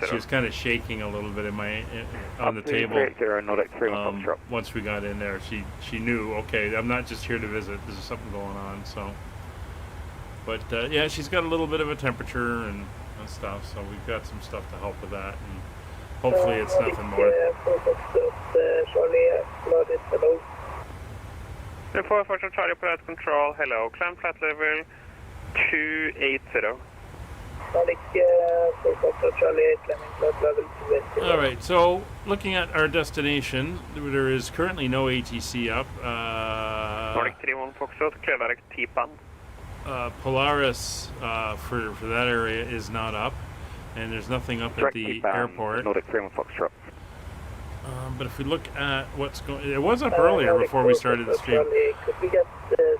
she was kind of shaking a little bit on the table. Once we got in there, she knew, okay, I'm not just here to visit, there's something going on, so. But yeah, she's got a little bit of a temperature and stuff, so we've got some stuff to help with that, and hopefully it's nothing more. 4 Charlie Polaris Control, hello, climb flight level 280. Alright, so looking at our destination, there is currently no ATC up. Nordic 31 Foxtrot, clear direct T-Pan. Polaris for that area is not up, and there's nothing up at the airport. Nordic 31 Foxtrot. But if we look at what's going, it was up earlier before we started the stream. Could we get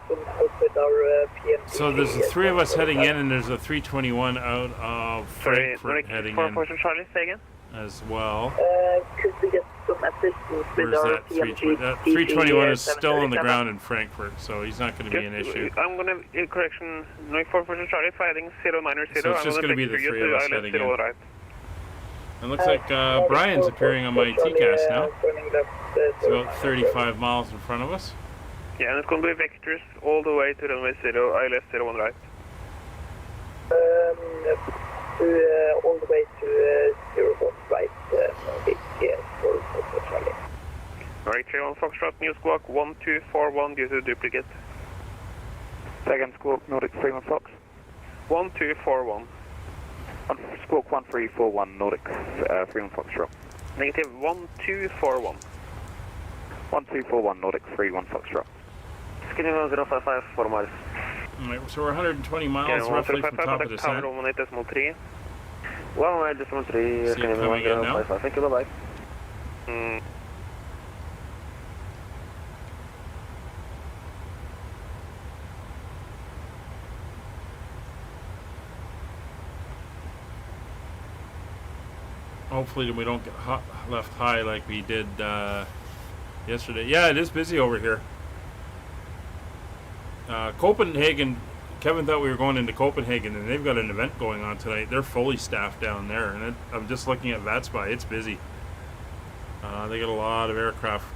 some help with our PMD? So there's the 3 of us heading in, and there's a 321 out of Frankfurt heading in as well. Could we get some assistance with Where's our that 320? That 321 is still on the ground in Frankfurt, so he's not going to be an issue. I'm going to, in correction, 4 Charlie, flying 090. So it's just going to be the 3 of us heading in. It looks like Brian's appearing on my TCAS now. It's about 35 miles in front of us. Yeah, and it's going to be vectors all the way to runway 0, ILS 01 right. All the way to 01 right, for Charlie. Alright, 31 Foxtrot, new squawk 1241 due to duplicate. Second squawk, Nordic 31 Fox. 1241. Squawk 1341, Nordic 31 Foxtrot. Negative 1241. 1241, Nordic 31 Foxtrot. Scandinavia 055, 4 miles. Alright, so we're 120 miles roughly from top of the descent. 118.3. 118.3, Scandinavia 055, thank you, bye-bye. Hopefully we don't get left high like we did yesterday. Yeah, it is busy over here. Copenhagen, Kevin thought we were going into Copenhagen, and they've got an event going on tonight. They're fully staffed down there, and I'm just looking at VATSPY. It's busy. They got a lot of aircraft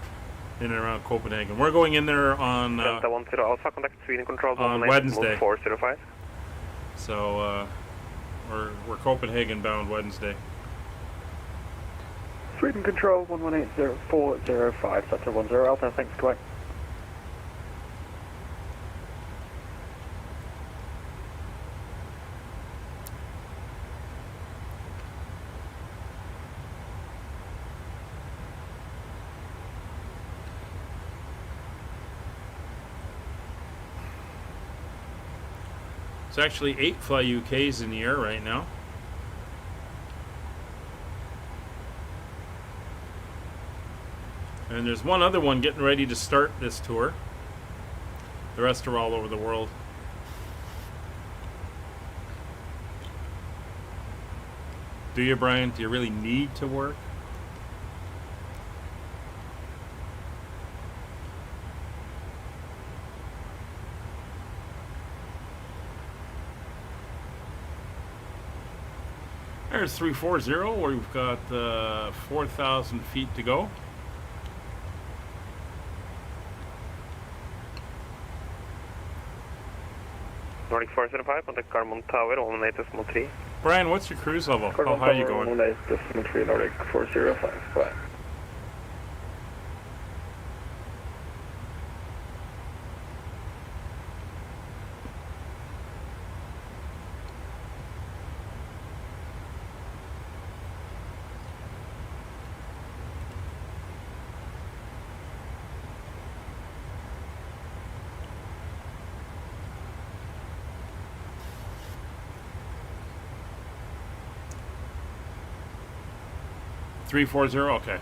in and around Copenhagen. We're going in there on Alpha, contact Sweden Control on Wednesday. 405. So we're Copenhagen bound Wednesday. Sweden Control 1180-405, Sector 10 Alpha, thanks, correct. It's actually 8 fly UKs in the air right now. And there's one other one getting ready to start this tour. The rest are all over the world. Do you, Brian? Do you really need to work? There's 340, where we've got 4,000 feet to go. Nordic 405, contact Carmon Tower, 118.3. Brian, what's your cruise level? How high are you going? 118.3, Nordic 405, bye. Three 40, okay.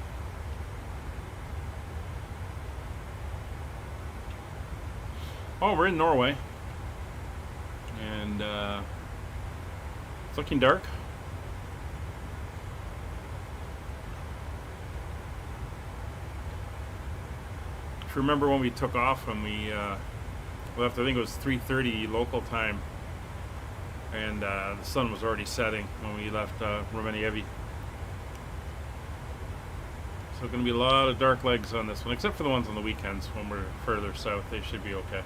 Oh, we're in Norway, and it's looking dark. If you remember when we took off and we left, I think it was 3:30 local time, and the sun was already setting when we left Rovaniemi. So going to be a lot of dark legs on this one, except for the ones on the weekends when we're further south. They should be okay.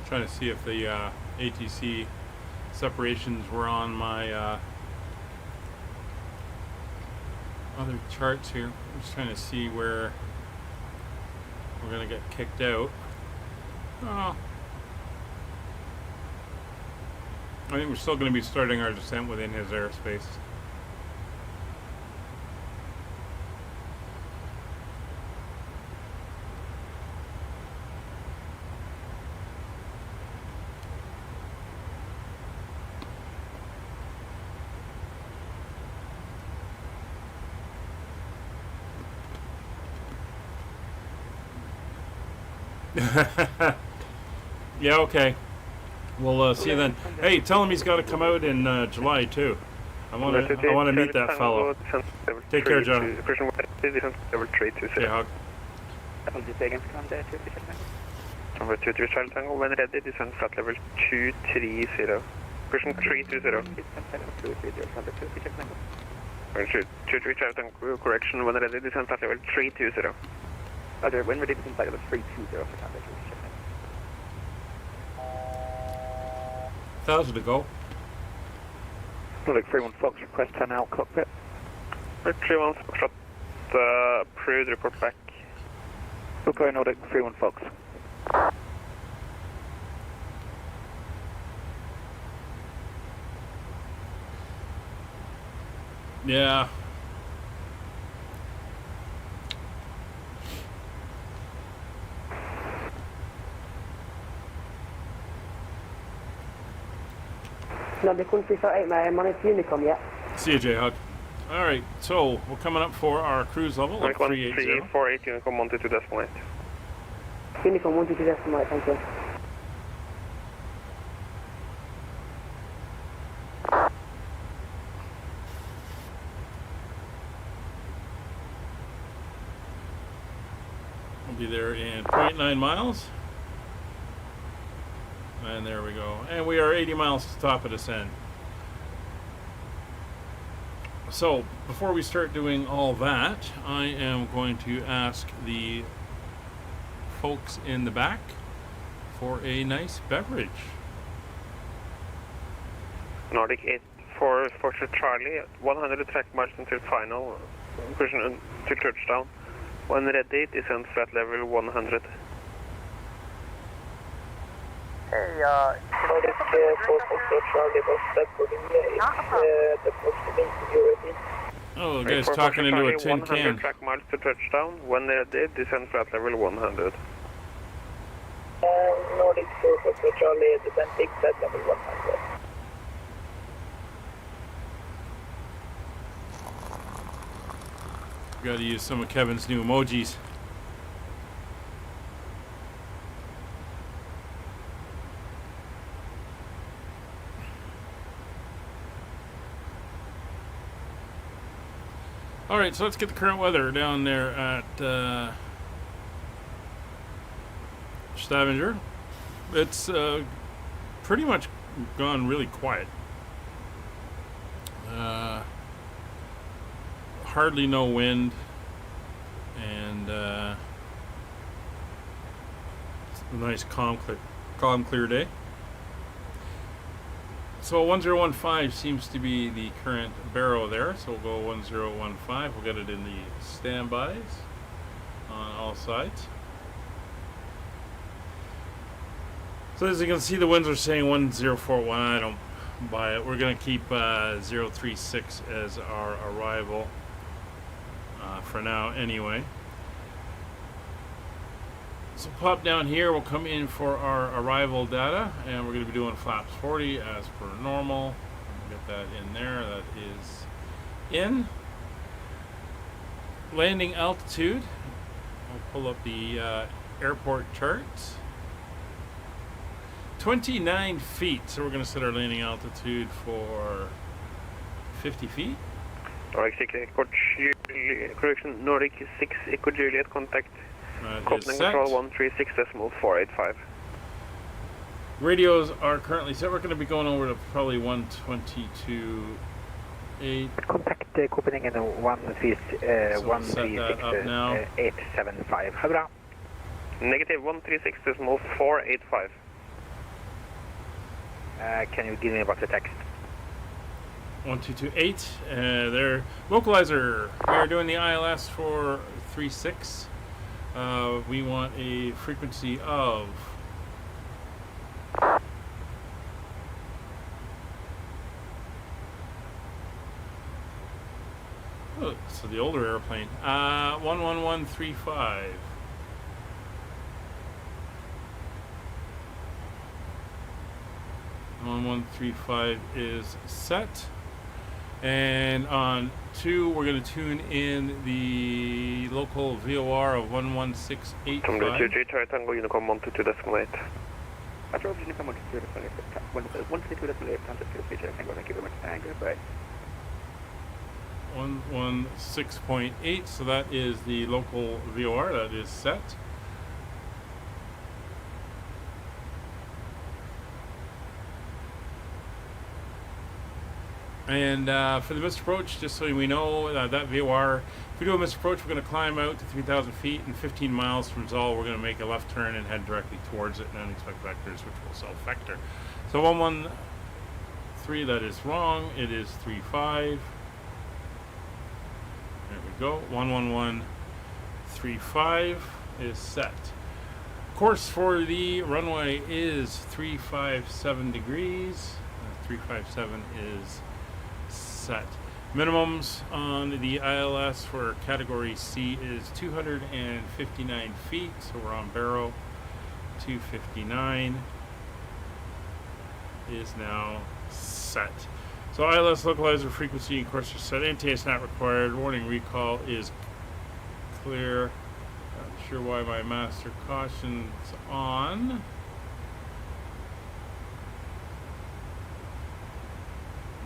Trying to see if the ATC separations were on my other charts here. I'm just trying to see where we're going to get kicked out. Oh. I think we're still going to be starting our descent within his airspace. Yeah, okay. We'll see you then. Hey, tell him he's got to come out in July too. I want to meet that fellow. Take care, John. Level 320. Okay, Hog. Number 23 Charlie Tango, when ready, descend flat level 230. Person 320. 23 Charlie Tango, correction, when ready, descend flat level 320. Roger, when ready, descend flat level 320 for Canada. 1,000 to go. Nordic 31 Fox, request 10 out cockpit. 31 Fox, approved, report back. Okay, Nordic 31 Fox. Yeah. Nordic 1348, mate. I'm on its Unicom yet. See you, J-Hug. All right, so we're coming up for our cruise level of 380. 348, Unicom 122 decimal 8. Unicom 122 decimal 8, thank you. We'll be there in 0.9 miles. And there we go. And we are 80 miles to the top of descent. So, before we start doing all that, I am going to ask the folks in the back for a nice beverage. Nordic 84 Foxtrot Charlie, 100 track march until final, pushing to touchdown. When ready, descend flat level 100. Hey, Nordic 4 Foxtrot Charlie, was that for the the approximate European? Oh, the guy's talking into a tin 100 can. track march to touchdown. When ready, descend flat level 100. Nordic 4 Foxtrot Charlie, descend big flat level 100. Got to use some of Kevin's new emojis. All right, so let's get the current weather down there at Stavanger. It's pretty much gone really quiet. Hardly no wind, and it's a nice calm clear day. So 1015 seems to be the current barrow there, so we'll go 1015. We'll get it in the standbys on all sides. So as you can see, the winds are saying 1041. I don't buy it. We're going to keep 036 as our arrival for now anyway. So pop down here, we'll come in for our arrival data, and we're going to be doing flaps 40 as per normal. We'll get that in there. That is in. Landing altitude. I'll pull up the airport charts. 29 feet, so we're going to set our landing altitude for 50 feet. Nordic 6 Echo Juliet, correction, Nordic 6 Echo Juliet, contact Continent Control 136.485. Radios are currently set. We're going to be going over to probably 122.8. Contact Copenhagen 136.875. How about? Negative 136.485. Can you give me about the text? 1228. Their localizer. We are doing the ILS for 36. We want a frequency of so the older airplane. 11135. One 135 is set. And on 2, we're going to tune in the local VOR of 11685. Tom 23 Tango Unicom 122.8. After opening from 122.8, thank you very much. Goodbye. 116.8, so that is the local VOR that is set. And for the missed approach, just so we know, that VOR, if we do a missed approach, we're going to climb out to 3,000 feet, and 15 miles from Zoll, we're going to make a left turn and head directly towards it, and then expect vectors, which will self-vector. So 113, that is wrong. It is 35. There we go. 11135 is set. Course for the runway is 357 degrees. 357 is set. Minimums on the ILS for category C is 259 feet, so we're on Barrow. 259 is now set. So ILS localizer frequency and course are set. NTS not required. Warning recall is clear. Not sure why my master caution's on.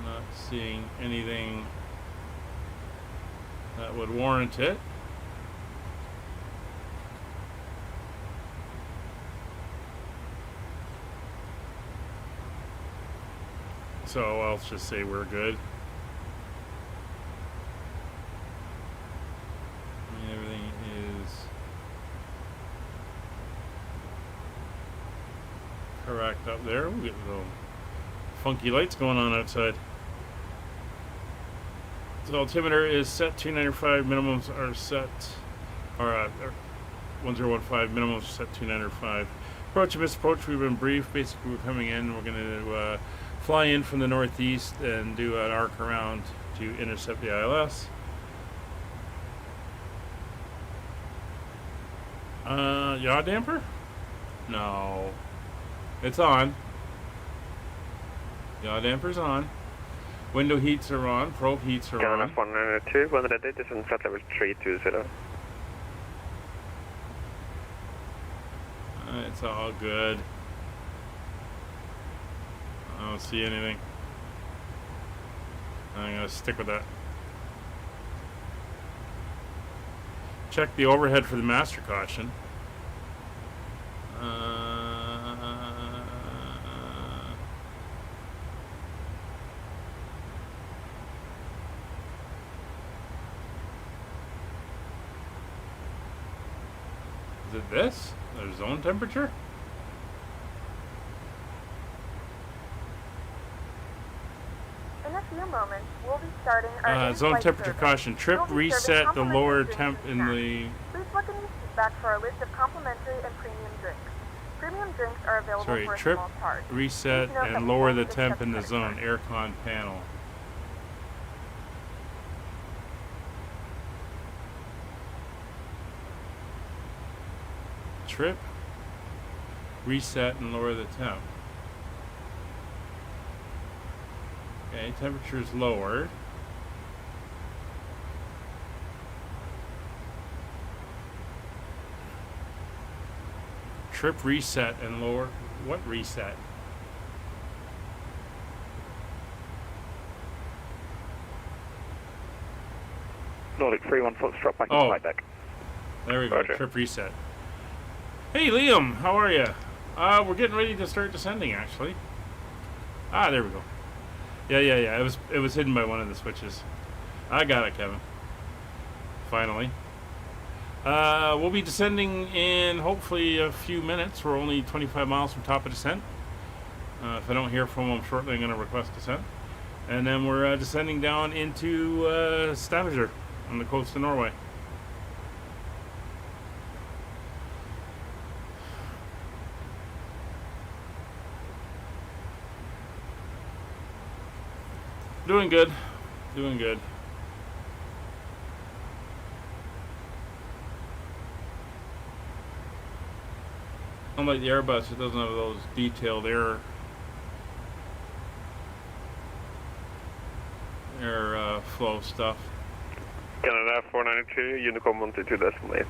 Not seeing anything that would warrant it. So I'll just say we're good. Everything is correct up there. We'll get little funky lights going on outside. So altimeter is set 295, minimums are set, or 1015, minimums are set 295. Approach and misapproach, we've been briefed. Basically, we're coming in, we're going to fly in from the northeast and do an arc around to intercept the ILS. Yaw damper? No. It's on. Yaw damper's on. Window heats are on. Probe heats are on. 102, 100, this is flight level 320. It's all good. I don't see anything. I'm going to stick with that. Check the overhead for the master caution. Is it this? Their zone temperature? In a few moments, we'll be starting our zone temperature caution. Trip reset the lower temp in the... Please look in your seat back for our list of complimentary and premium drinks. Premium drinks are available for a trip small charge. reset and lower the temp in the zone aircon panel. Trip reset and lower the temp. Okay, temperature's lowered. Trip reset and lower. What reset? Nordic 3-1 Foxtrot back in flight deck. There we go. Roger. Trip reset. Hey Liam, how are you? We're getting ready to start descending, actually. There we go. Yeah. It was hidden by one of the switches. I got it, Kevin. Finally. We'll be descending in hopefully a few minutes. We're only 25 miles from top of descent. If I don't hear from them shortly, I'm going to request descent. And then we're descending down into Stavanger on the coast of Norway. Doing good. Doing good. Unlike the Airbus, it doesn't have those detailed air airflow stuff. Canada 492, Unicom 122.8.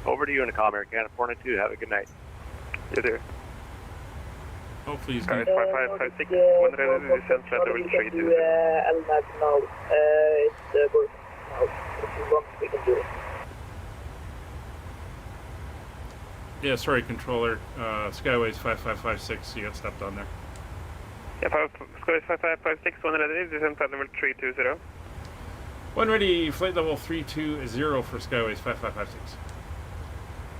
Over to Unicom, Air Canada 492. Have a good night. You too. Hopefully he's Alright, going 5556. When ready, descend flight level 320. LMAG now. It's working now. If you want, we can do it. Yeah, sorry, controller. Skyways 5556. You got stepped on there. Yeah, Skyways 5556. When ready, descend flight level 320. When ready, flight level 320 for Skyways 5556.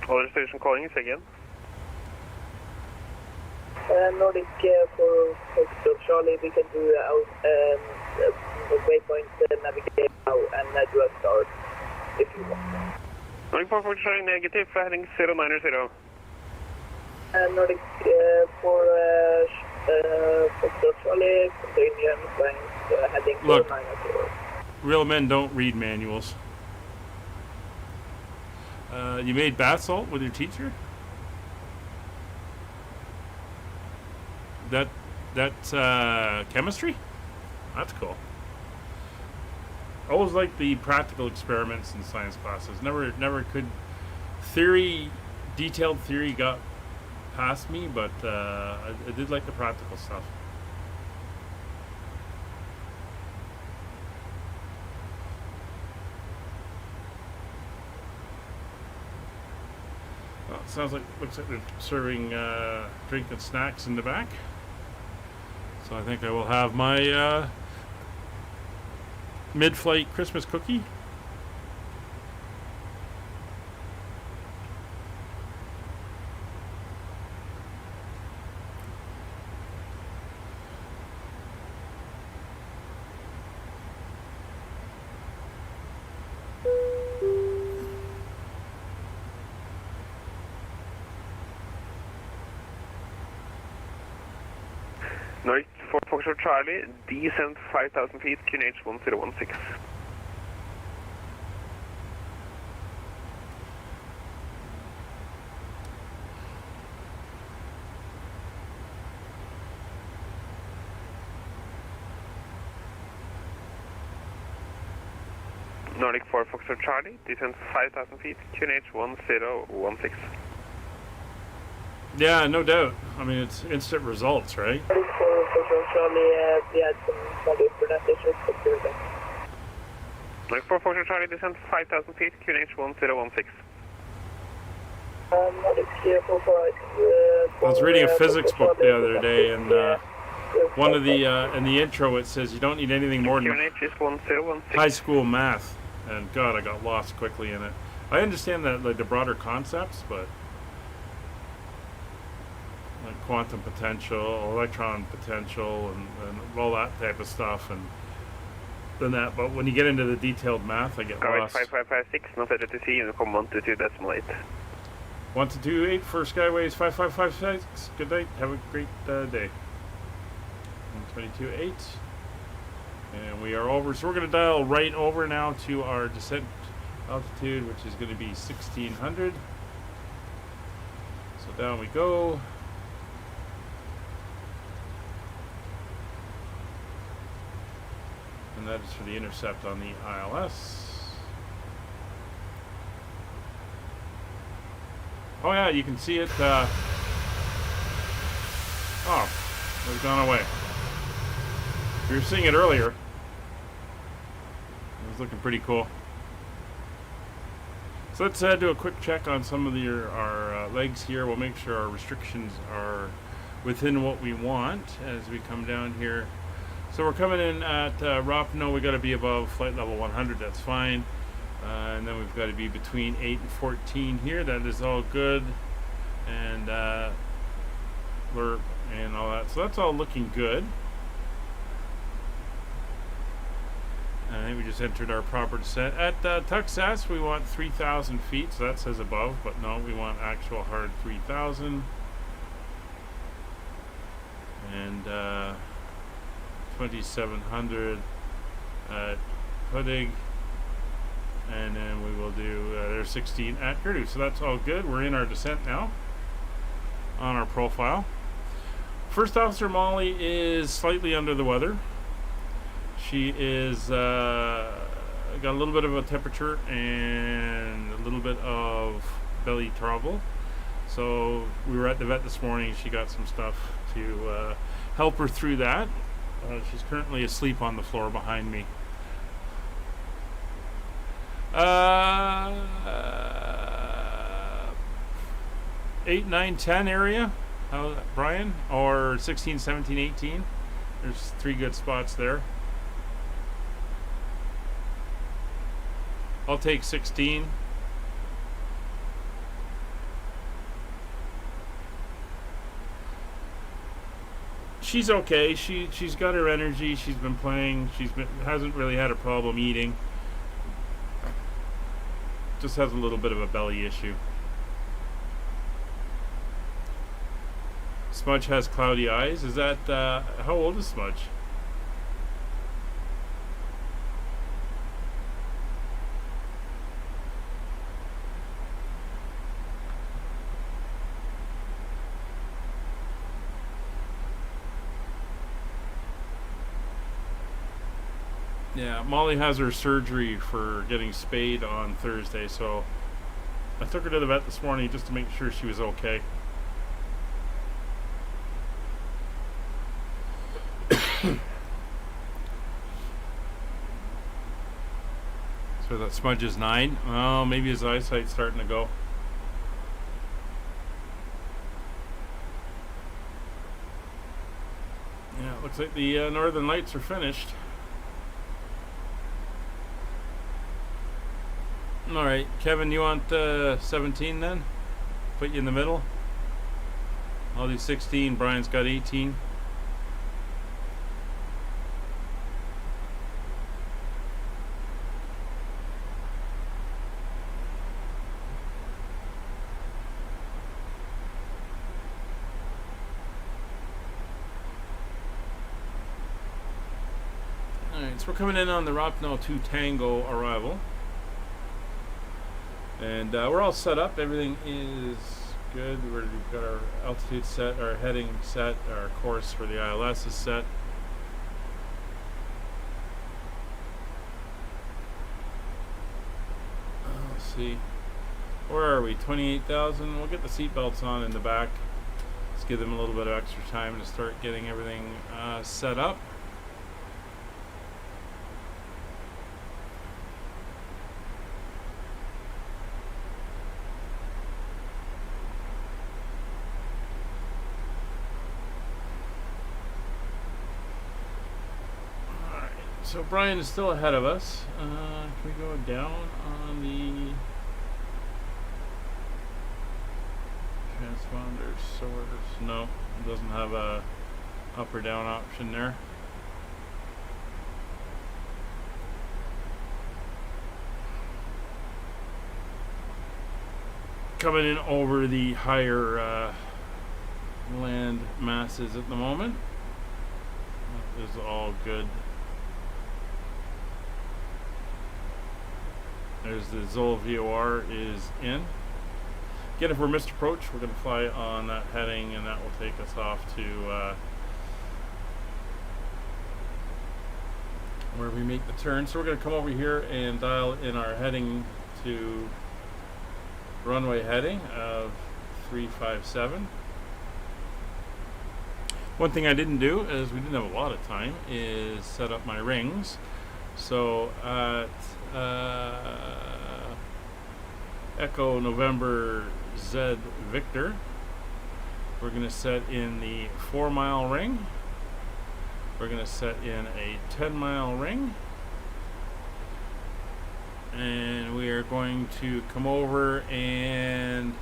Other station calling is again. Nordic for Foxtrot Charlie, we can do waypoint navigate now and do a start if you want. Nordic 4 showing negative, heading 090. Nordic for Foxtrot Charlie, continue and flying heading 090. Real men don't read manuals. You made bath salt with your teacher? That's chemistry? That's cool. I always liked the practical experiments in science classes. Never could detailed theory got past me, but I did like the practical stuff. Well, it looks like they're serving drink and snacks in the back. So I think I will have my mid-flight Christmas cookie. Nordic 4 Foxtrot Charlie, descent 5,000 feet, QNH 1016. Nordic 4 Foxtrot Charlie, descent 5,000 feet, QNH 1016. Yeah, no doubt. I mean, it's instant results, right? For Charlie, we had some small internet issues, but we're back. Nordic 4 Foxtrot Charlie, descent 5,000 feet, QNH 1016. Nordic 4 I was reading a physics book the other day, and one of the in the intro it says you don't need anything more than QNH is 1016. high school math, and God, I got lost quickly in it. I understand that, like, the broader concepts, but like quantum potential, electron potential, and all that type of stuff, and then that. But when you get into the detailed math, I get lost. 5556, not ready to see, Unicom 122.8. 1228 for Skyways 5556. Good night. Have a great day. 122.8. And we are over. So we're going to dial right over now to our descent altitude, which is going to be 1600. So down we go. And that is for the intercept on the ILS. Oh yeah, you can see it. Oh, it's gone away. We were seeing it earlier. It was looking pretty cool. So let's do a quick check on some of our legs here. We'll make sure our restrictions are within what we want as we come down here. So we're coming in at Ropno. We got to be above flight level 100. That's fine. And then we've got to be between 8 and 14 here. That is all good. And LERP and all that. So that's all looking good. And I think we just entered our proper descent. At Tuxas, we want 3,000 feet. So that says above, but no, we want actual hard 3,000. And 2,700 at Pudig. And then we will do, there's 16 at Grotto. So that's all good. We're in our descent now on our profile. First Officer Molly is slightly under the weather. She is got a little bit of a temperature and a little bit of belly trouble. So we were at the vet this morning. She got some stuff to help her through that. She's currently asleep on the floor behind me. 8, 9, 10 area, Brian, or 16, 17, 18. There's 3 good spots there. I'll take 16. She's okay. She's got her energy. She's been playing. Hasn't really had a problem eating. Just has a little bit of a belly issue. Smudge has cloudy eyes. Is that how old is Smudge? Yeah, Molly has her surgery for getting spayed on Thursday, so I took her to the vet this morning just to make sure she was okay. So that Smudge is 9. Oh, maybe his eyesight's starting to go. Yeah, it looks like the Northern Lights are finished. Alright, Kevin, you want 17 then? Put you in the middle. I'll do 16. Brian's got 18. Alright, so we're coming in on the Ropno 2 Tango arrival. And we're all set up. Everything is good. We've got our altitude set, our heading set, our course for the ILS is set. Let's see. Where are we? 28,000. We'll get the seat belts on in the back. Let's give them a little bit of extra time to start getting everything set up. So Brian is still ahead of us. Can we go down on the transponder source? No, it doesn't have a up or down option there. Coming in over the higher land masses at the moment. That is all good. There's the Zoll VOR is in. Again, if we're missed approach, we're going to fly on that heading, and that will take us off to where we make the turn. So we're going to come over here and dial in our heading to runway heading of 357. One thing I didn't do, as we didn't have a lot of time, is set up my rings. So at Echo November Z Victor, we're going to set in the 4-mile ring. We're going to set in a 10-mile ring. And we are going to come over and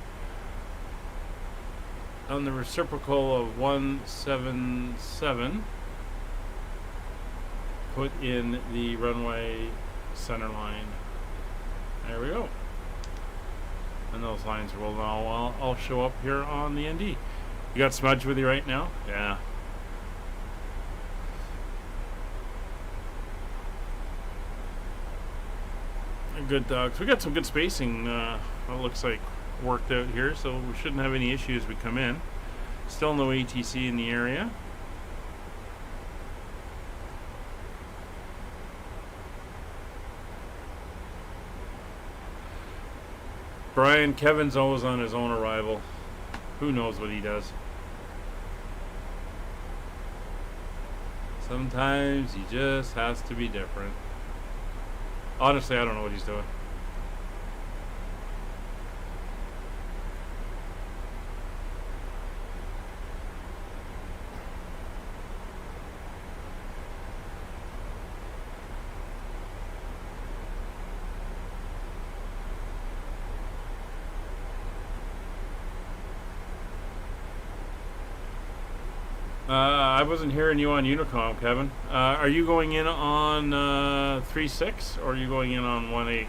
on the reciprocal of 177 put in the runway center line. There we go. And those lines will now all show up here on the ND. You got Smudge with you right now? Yeah. Good dogs. We got some good spacing. It looks like worked out here, so we shouldn't have any issues as we come in. Still no ATC in the area. Brian. Kevin's always on his own arrival. Who knows what he does? Sometimes he just has to be different. Honestly, I don't know what he's doing. I wasn't hearing you on Unicom, Kevin. Are you going in on 3.6 or are you going in on 1.8?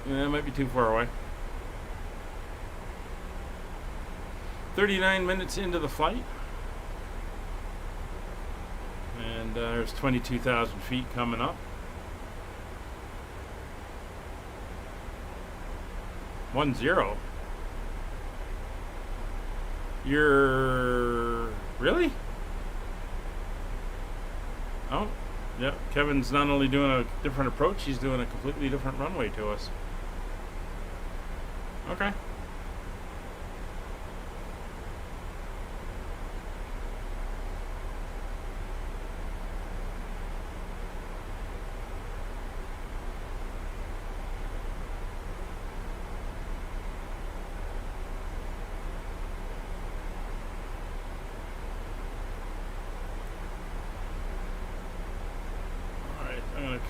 Yeah, it might be too far away. 39 minutes into the flight. And there's 22,000 feet coming up. 1-0. You're really? Oh, yeah. Kevin's not only doing a different approach, he's doing a completely different runway to us. Okay.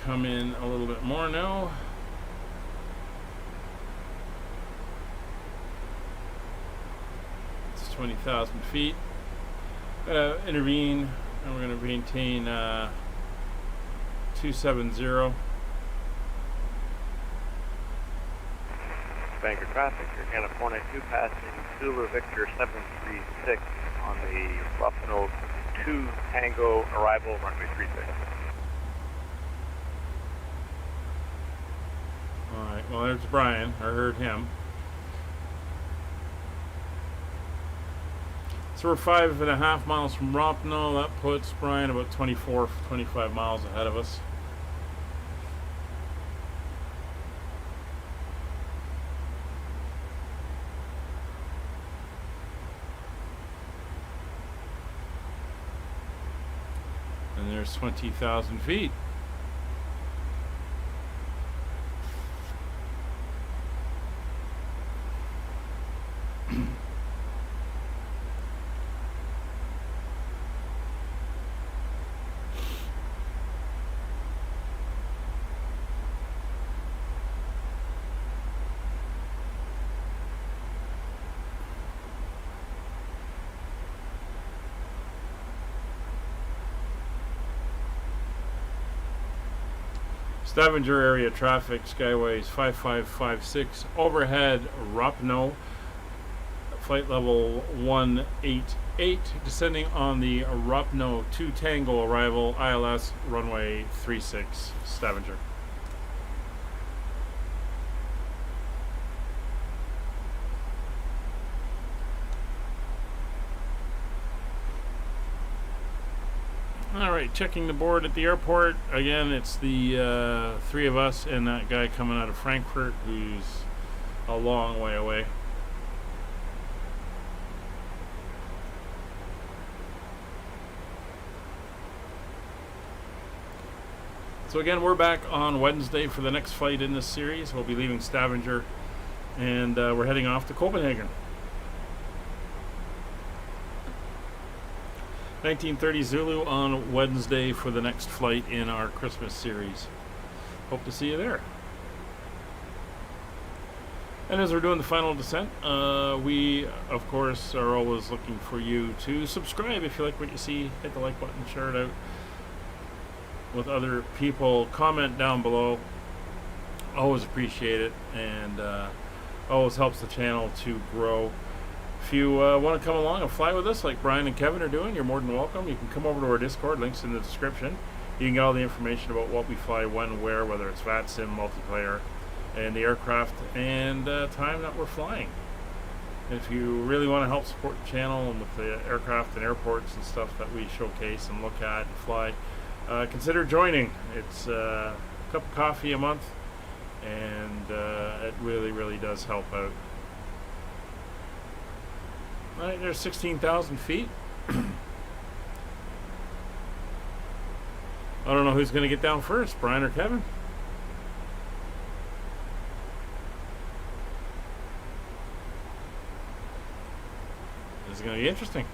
Come in a little bit more now. It's 20,000 feet. Intervene, and we're going to maintain 270. Stavanger traffic, Air California 2 passing Zulu Victor 736 on the Buffalo 2 Tango arrival runway 36. Alright, well there's Brian. I heard him. So we're 5.5 miles from Ropno. That puts Brian about 24, 25 miles ahead of us. And there's 20,000 feet. Stavanger area traffic, Skyways 5556, overhead Ropno, flight level 188, descending on the Ropno 2 Tango arrival, ILS runway 36, Stavanger. Alright, checking the board at the airport. Again, it's the three of us and that guy coming out of Frankfurt who's a long way away. So again, we're back on Wednesday for the next flight in this series. We'll be leaving Stavanger and we're heading off to Copenhagen. 1930 Zulu on Wednesday for the next flight in our Christmas series. Hope to see you there. And as we're doing the final descent, we, of course, are always looking for you to subscribe if you like what you see. Hit the like button, share it out with other people. Comment down below. Always appreciate it, and always helps the channel to grow. If you want to come along and fly with us like Brian and Kevin are doing, you're more than welcome. You can come over to our Discord, links in the description. You can get all the information about what we fly, when, where, whether it's VATSIM, multiplayer, and the aircraft, and time that we're flying. If you really want to help support the channel and with the aircraft and airports and stuff that we showcase and look at and fly, consider joining. It's a cup of coffee a month, and it really does help out. All right, there's 16,000 feet. I don't know who's going to get down first, Brian or Kevin. This is going to be interesting.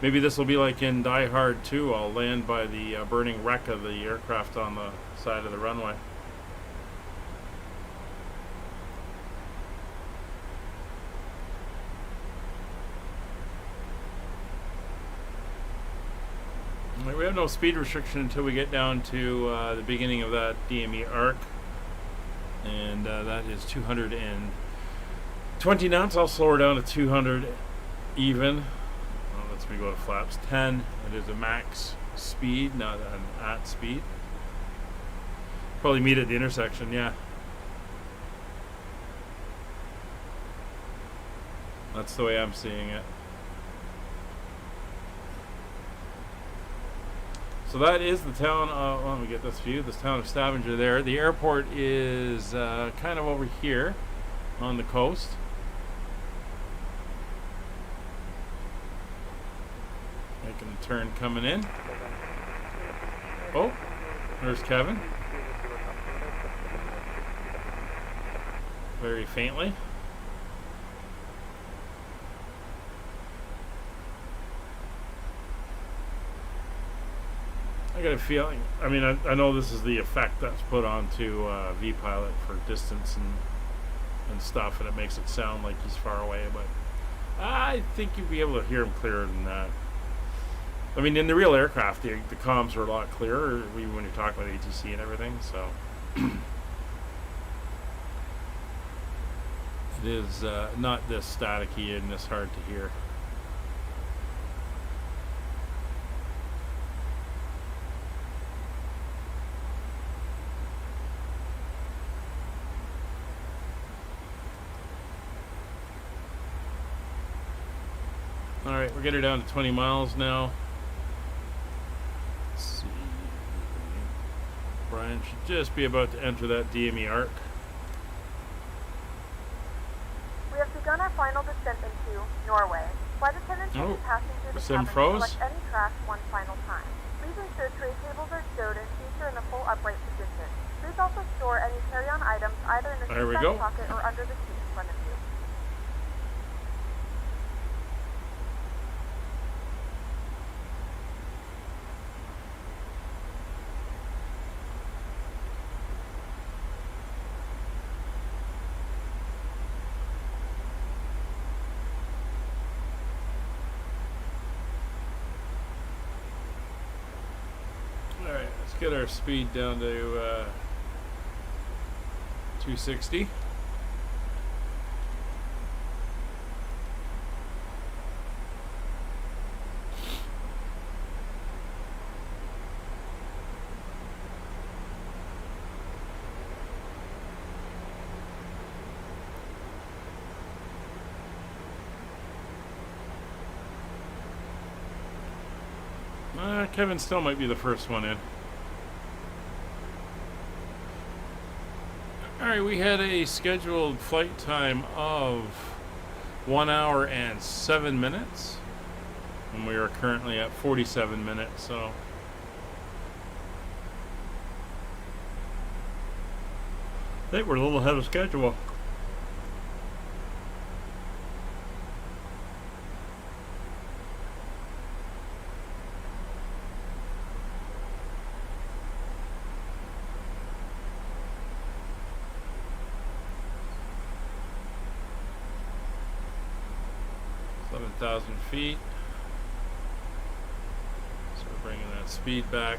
Maybe this will be like in Die Hard 2. I'll land by the burning wreck of the aircraft on the side of the runway. We have no speed restriction until we get down to the beginning of that DME arc, and that is 220 knots. I'll slow her down to 200 even. Well, let's me go to flaps 10. It is a max speed, not an at speed. Probably meet at the intersection, yeah. That's the way I'm seeing it. So that is the town of, let me get this view, this town of Stavanger there. The airport is kind of over here on the coast. Making the turn coming in. Oh, there's Kevin. Very faintly. I got a feeling, I mean, I know this is the effect that's put onto V-Pilot for distance and stuff, and it makes it sound like he's far away, but I think you'd be able to hear him clearer than that. I mean, in the real aircraft, the comms are a lot clearer, even when you're talking about ATC and everything, so. It is not this staticky and this hard to hear. Alright, we're getting down to 20 miles now. Let's see. Brian should just be about to enter that DME arc. We have begun our final descent into Norway. Flight attendants will be passing through the cabin to select any track one final time. Please ensure tray tables are stowed and seats are in a full upright position. Please also store any carry-on items either in the seat back pocket or under the seat in front of you. Let's get our speed down to 260. Kevin still might be the first one in. Alright, we had a scheduled flight time of 1 hour and 7 minutes. And we are currently at 47 minutes, so. I think we're a little ahead of schedule. Feet. So we're bringing that speed back.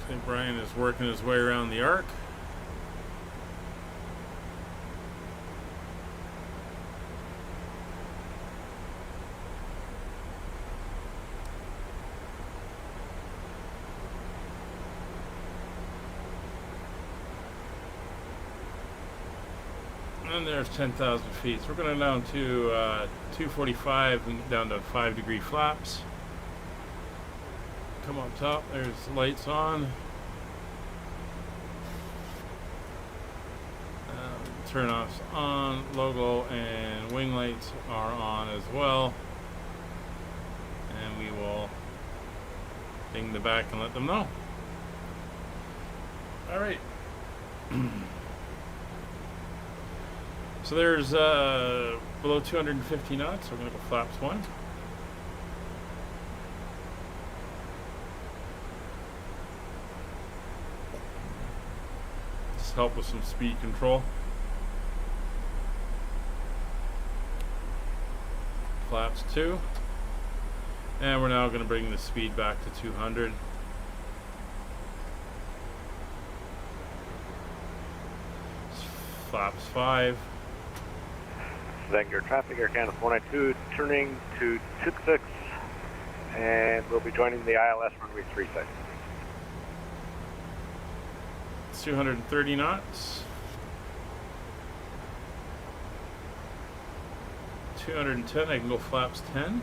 I think Brian is working his way around the arc. And there's 10,000 feet. So we're going down to 245 and down to 5-degree flaps. Come up top, there's the lights on. Turn offs on, logo and wing lights are on as well. And we will ding the back and let them know. Alright. So there's below 250 knots, so we're going to go flaps 1. Just help with some speed control. Flaps 2. And we're now going to bring the speed back to 200. Flaps 5. Stavanger traffic, Air Canada 492, turning to 26, and we'll be joining the ILS runway 36. It's 230 knots. 210, I can go flaps 10.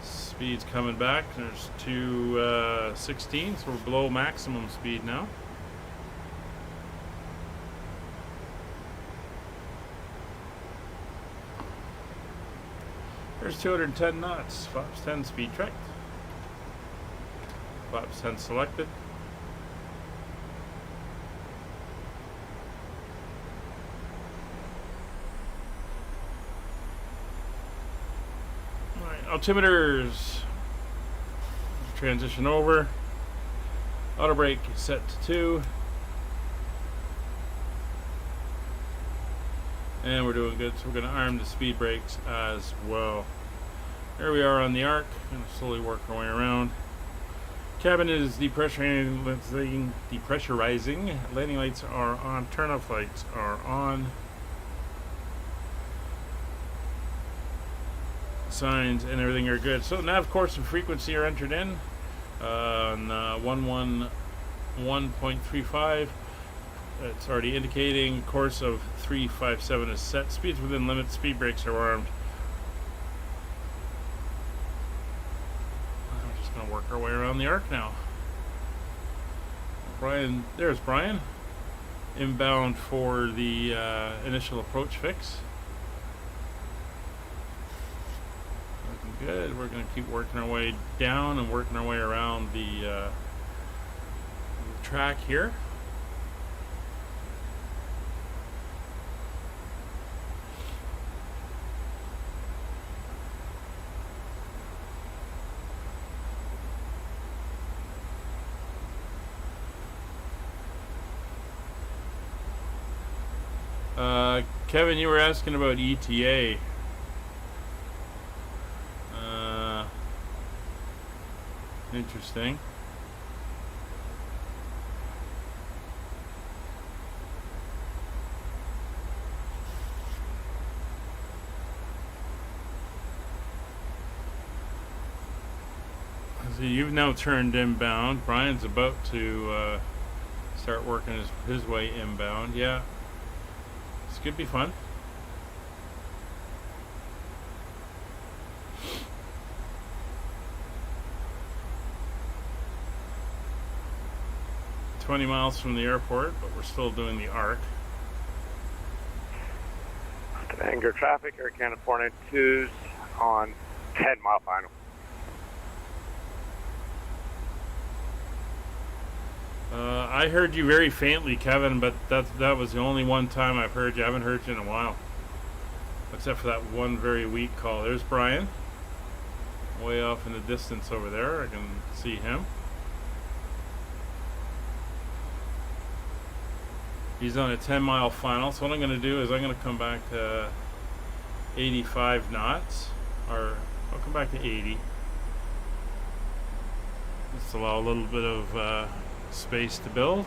Speed's coming back, there's 216, so we're below maximum speed now. There's 210 knots, flaps 10 speed checked. Flaps 10 selected. Alright, altimeters. Transition over. Auto brake is set to 2. And we're doing good, so we're going to arm the speed brakes as well. There we are on the arc. Going to slowly work our way around. Cabin is depressurizing. Landing lights are on. Turn-off lights are on. Signs and everything are good. So nav course and frequency are entered in on 111.35. It's already indicating course of 357 is set. Speeds within limit. Speed brakes are armed. I'm just going to work our way around the arc now. Brian, there's Brian. Inbound for the initial approach fix. Looking good. We're going to keep working our way down and working our way around the track here. Kevin, you were asking about ETA. Interesting. So you've now turned inbound. Brian's about to start working his way inbound. Yeah. This could be fun. $20 miles from the airport, but we're still doing the arc. Stavanger traffic, Air Canada 492's on 10-mile final. I heard you very faintly, Kevin, but that was the only one time I've heard you. I haven't heard you in a while, except for that one very weak call. There's Brian, way off in the distance over there. I can see him. He's on a 10-mile final, so what I'm going to do is I'm going to come back to 85 knots, or I'll come back to 80. Let's allow a little bit of space to build.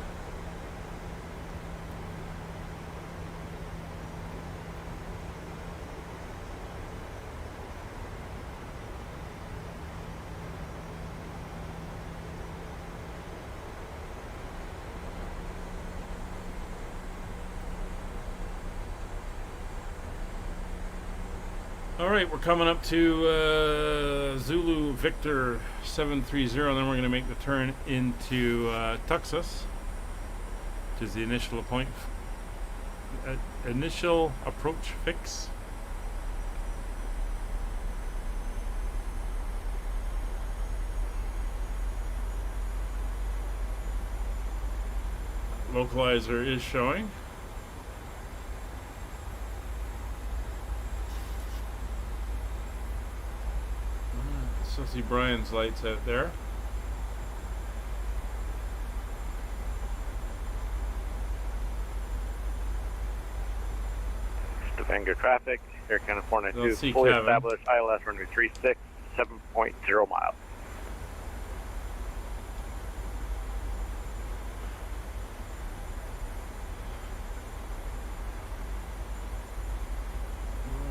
Alright, we're coming up to Zulu Victor 730, and then we're going to make the turn into Tuxas, which is the initial initial approach fix. Localizer is showing. So see Brian's lights out there. Stavanger traffic, Air Canada 492, see fully Kevin. established, ILS runway 36, 7.0 miles.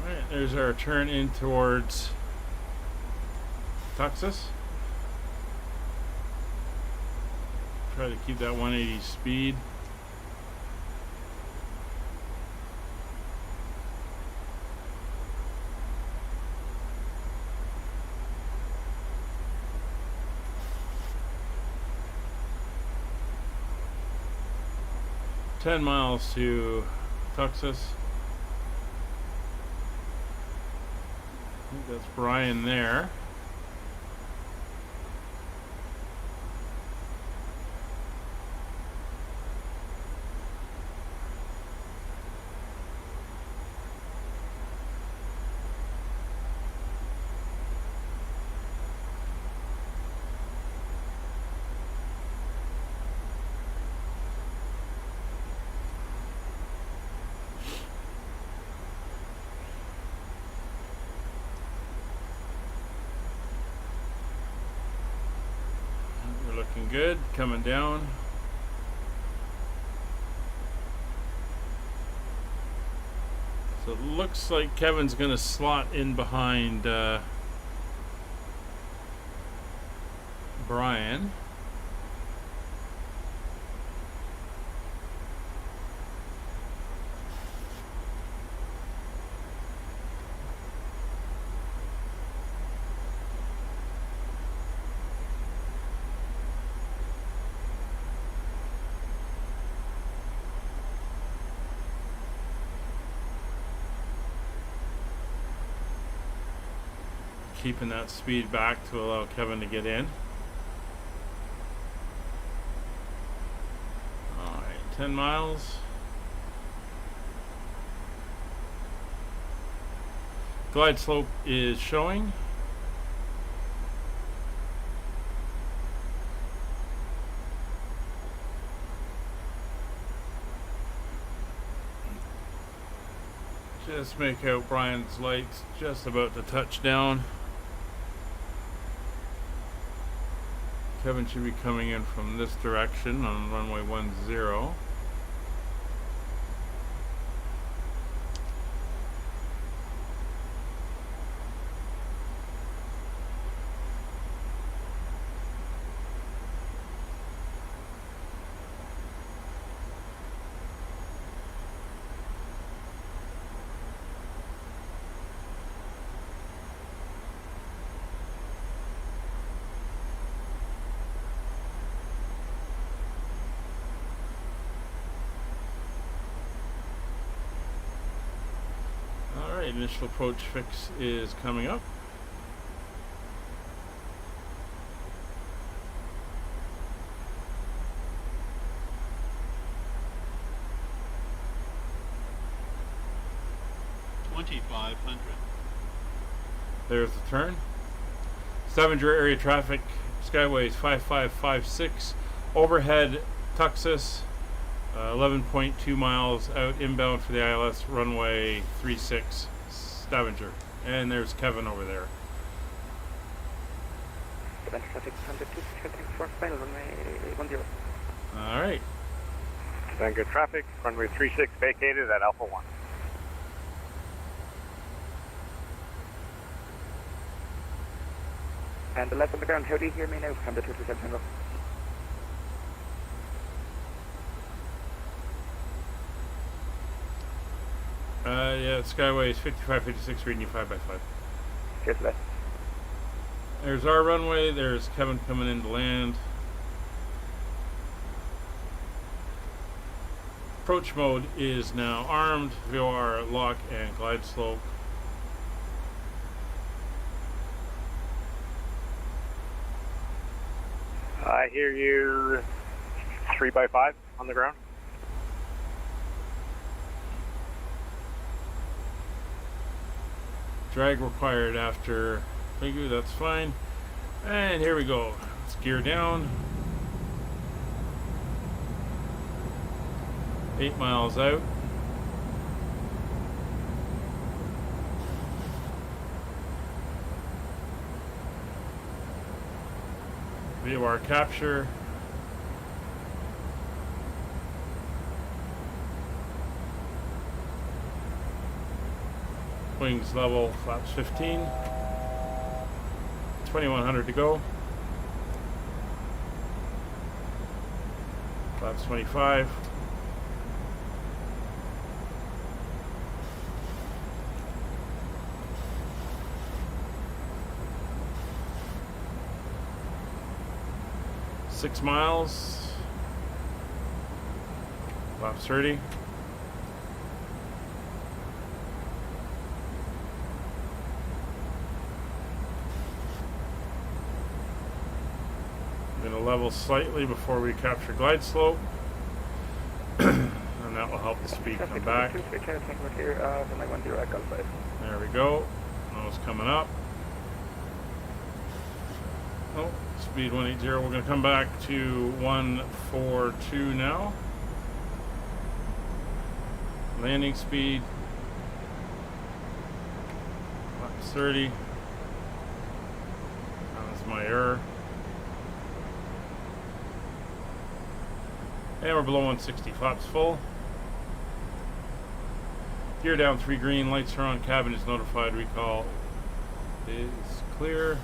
Alright, there's our turn in towards Tuxas. Try to keep that 180 speed. $10 miles to Tuxas. I think that's Brian there. Looking good, coming down. So it looks like Kevin's going to slot in behind Brian. Keeping that speed back to allow Kevin to get in. Alright, 10 miles. Glide slope is showing. Just make out Brian's lights just about to touch down. Kevin should be coming in from this direction on runway 10. Initial approach fix is coming up. There's the turn. Stavanger area traffic, Skyways 5556, overhead Tuxas, 11.2 miles out inbound for the ILS runway 36, Stavanger. And there's Kevin over there. Stavanger traffic, 102, thanks for final runway 10. All right. Stavanger traffic, runway 36 vacated at Alpha 1. And the left on the ground, how do you hear me now from the 227 Tango? Yeah, Skyway is 5556, reading you 5 by 5. Cheers for that. There's our runway. There's Kevin coming in to land. Approach mode is now armed. VOR lock and glide slope. I hear you 3 by 5 on the ground. Drag required after Migu, that's fine. And here we go. Let's gear down. 8 miles out. VOR capture. Wings level, flaps 15. 2100 to go. Flaps 25. Six miles. Flaps 30. Level slightly before we capture glide slope, and that will help the speed come back. There we go. Nose coming up. Oh, speed 180. We're going to come back to 142 now. Landing speed 30. That's my error. And we're below 160, flaps full. Gear down 3 green, lights are on, cabin is notified, recall is clear.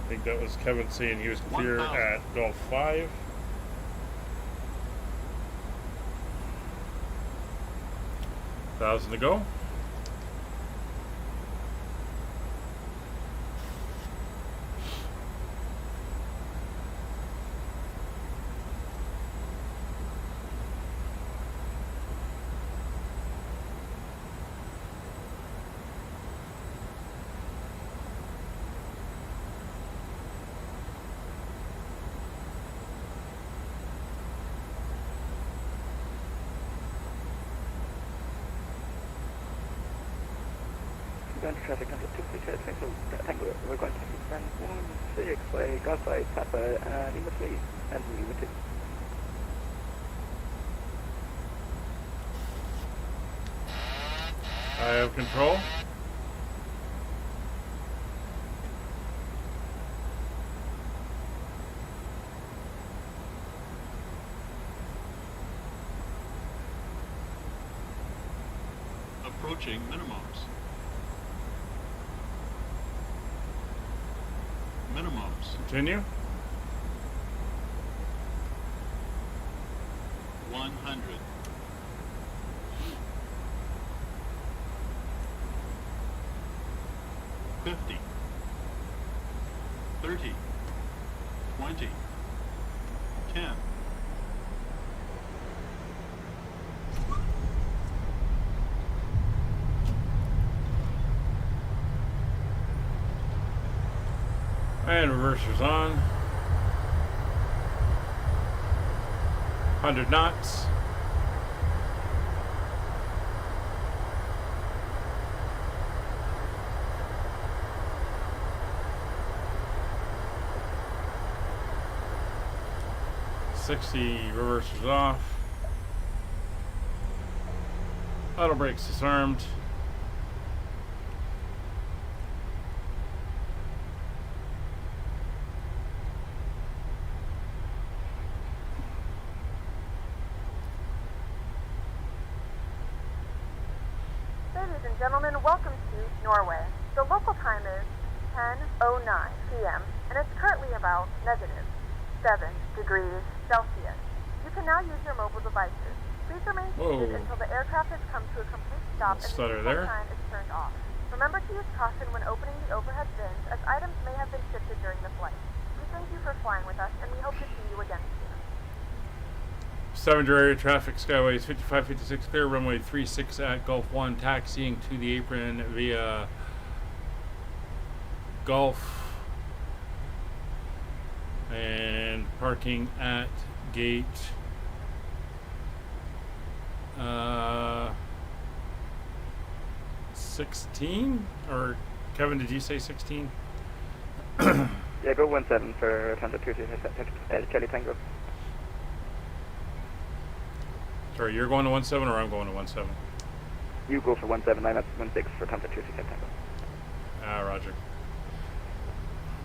I think that was Kevin saying he was clear at Gulf 5. $1,000 to go. Traffic number 2 Tango, we're going to run 16 by Golf 5, Papa, Lima 3, and Lima 2. I have control. Approaching minimums. Minimums. Continue. 100. 50. 30. 20. 10. And reversers on. 100 knots. Reversers off. Auto brakes disarmed. gentlemen, welcome to Norway. The local time is 10:09 p.m. and it's currently about -7 degrees Celsius. You can now use your mobile devices. Please remain seated until the aircraft has come to a complete stop and the seatbelt sign is turned off. Remember to use caution when opening the overhead bins, as items may have been shifted during the flight. We thank you for flying with us, and we hope to see you again soon. Stavanger area traffic, Skyways 5556 clear, runway 36 at Gulf 1, taxiing to the apron via Gulf and parking at gate 16, or Kevin, did you say 16? Yeah, go 17 for Tango 2 Charlie Tango. Sorry, you're going to 17 or I'm going to 17? You go for 17, I'm at 16 for Tango 2 Tango. Ah, roger.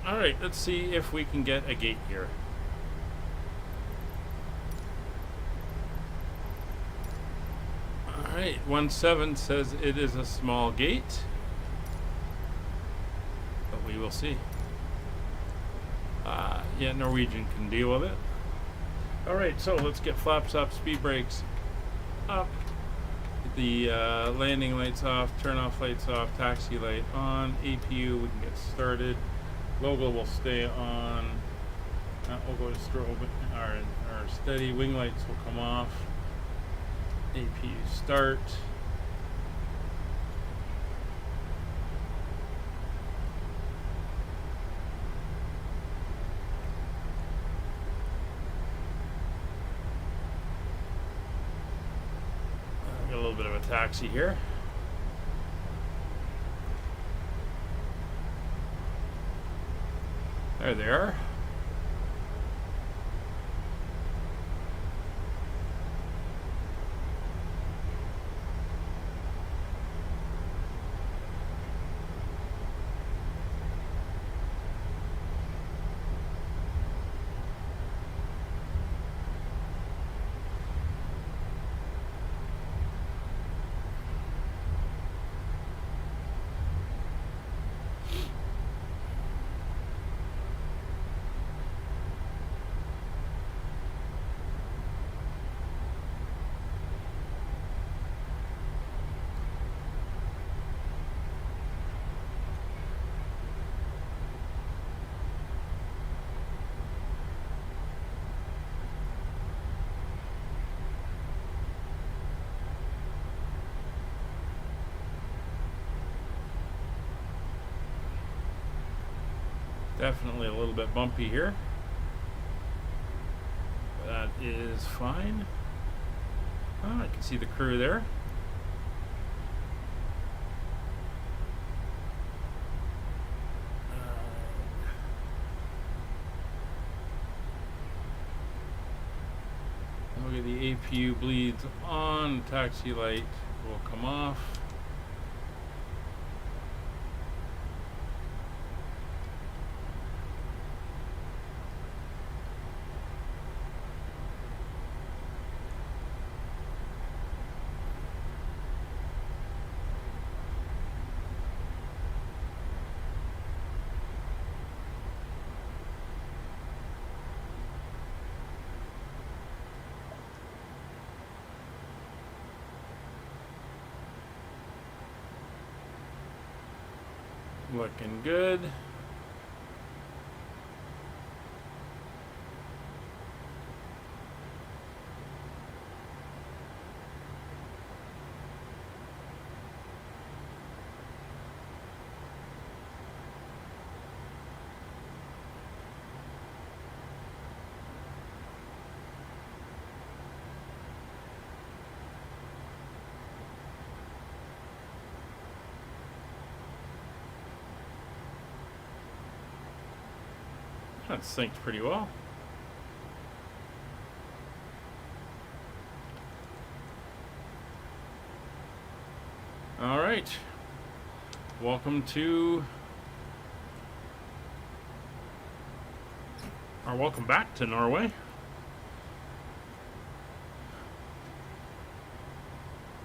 Alright, let's see if we can get a gate here. Alright, 17 says it is a small gate, but we will see. Yeah, Norwegian can deal with it. Alright, so let's get flaps up, speed brakes up, get the landing lights off, turn off lights off, taxi light on, APU, we can get started. Logo will stay on. We'll go to strobe. Our steady wing lights will come off. APU start. Got a little bit of a taxi here. There they are. Definitely a little bit bumpy here. That is fine. Oh, I can see the crew there. Look at the APU bleeds on. Taxi light will come off. Looking good. That synced pretty well. All right. Welcome back to Norway.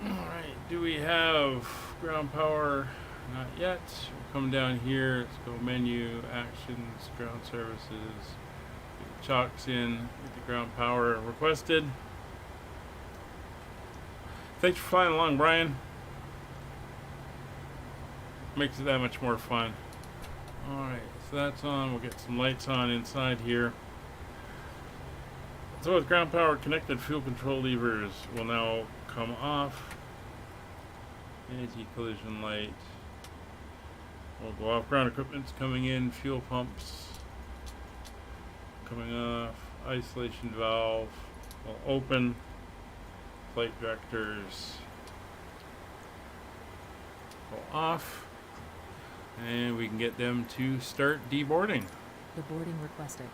All right. Do we have Ground power, not yet. We'll come down here. Let's go menu, actions, ground services. Get the chocks in. Get the ground power requested. Thanks for flying along, Brian. Makes it that much more fun. Alright, so that's on. We'll get some lights on inside here. So with ground power connected, fuel control levers will now come off. Anti-collision light will go off. Ground equipment's coming in. Fuel pumps coming off. Isolation valve will open. Flight directors go off. And we can get them to start deboarding. Deboarding requested.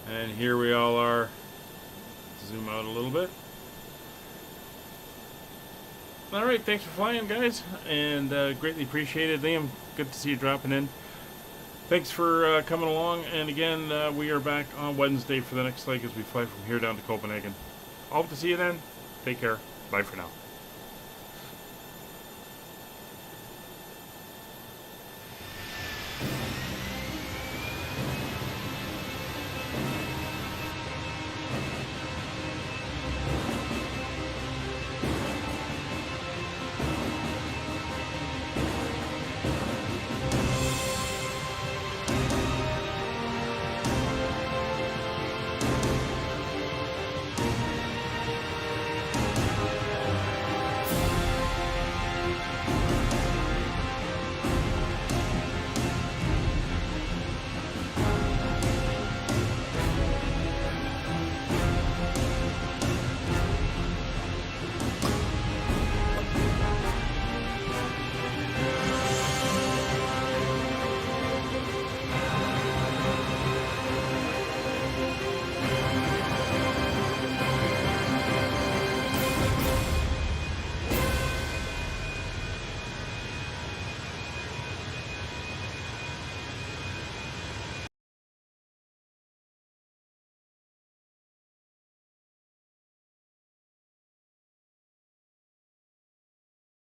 And here we all are. Zoom out a little bit. Alright, thanks for flying, guys. And greatly appreciated. Liam, good to see you dropping in. Thanks for coming along. And again, we are back on Wednesday for the next leg as we fly from here down to Copenhagen. Hope to see you then. Take care. Bye for now.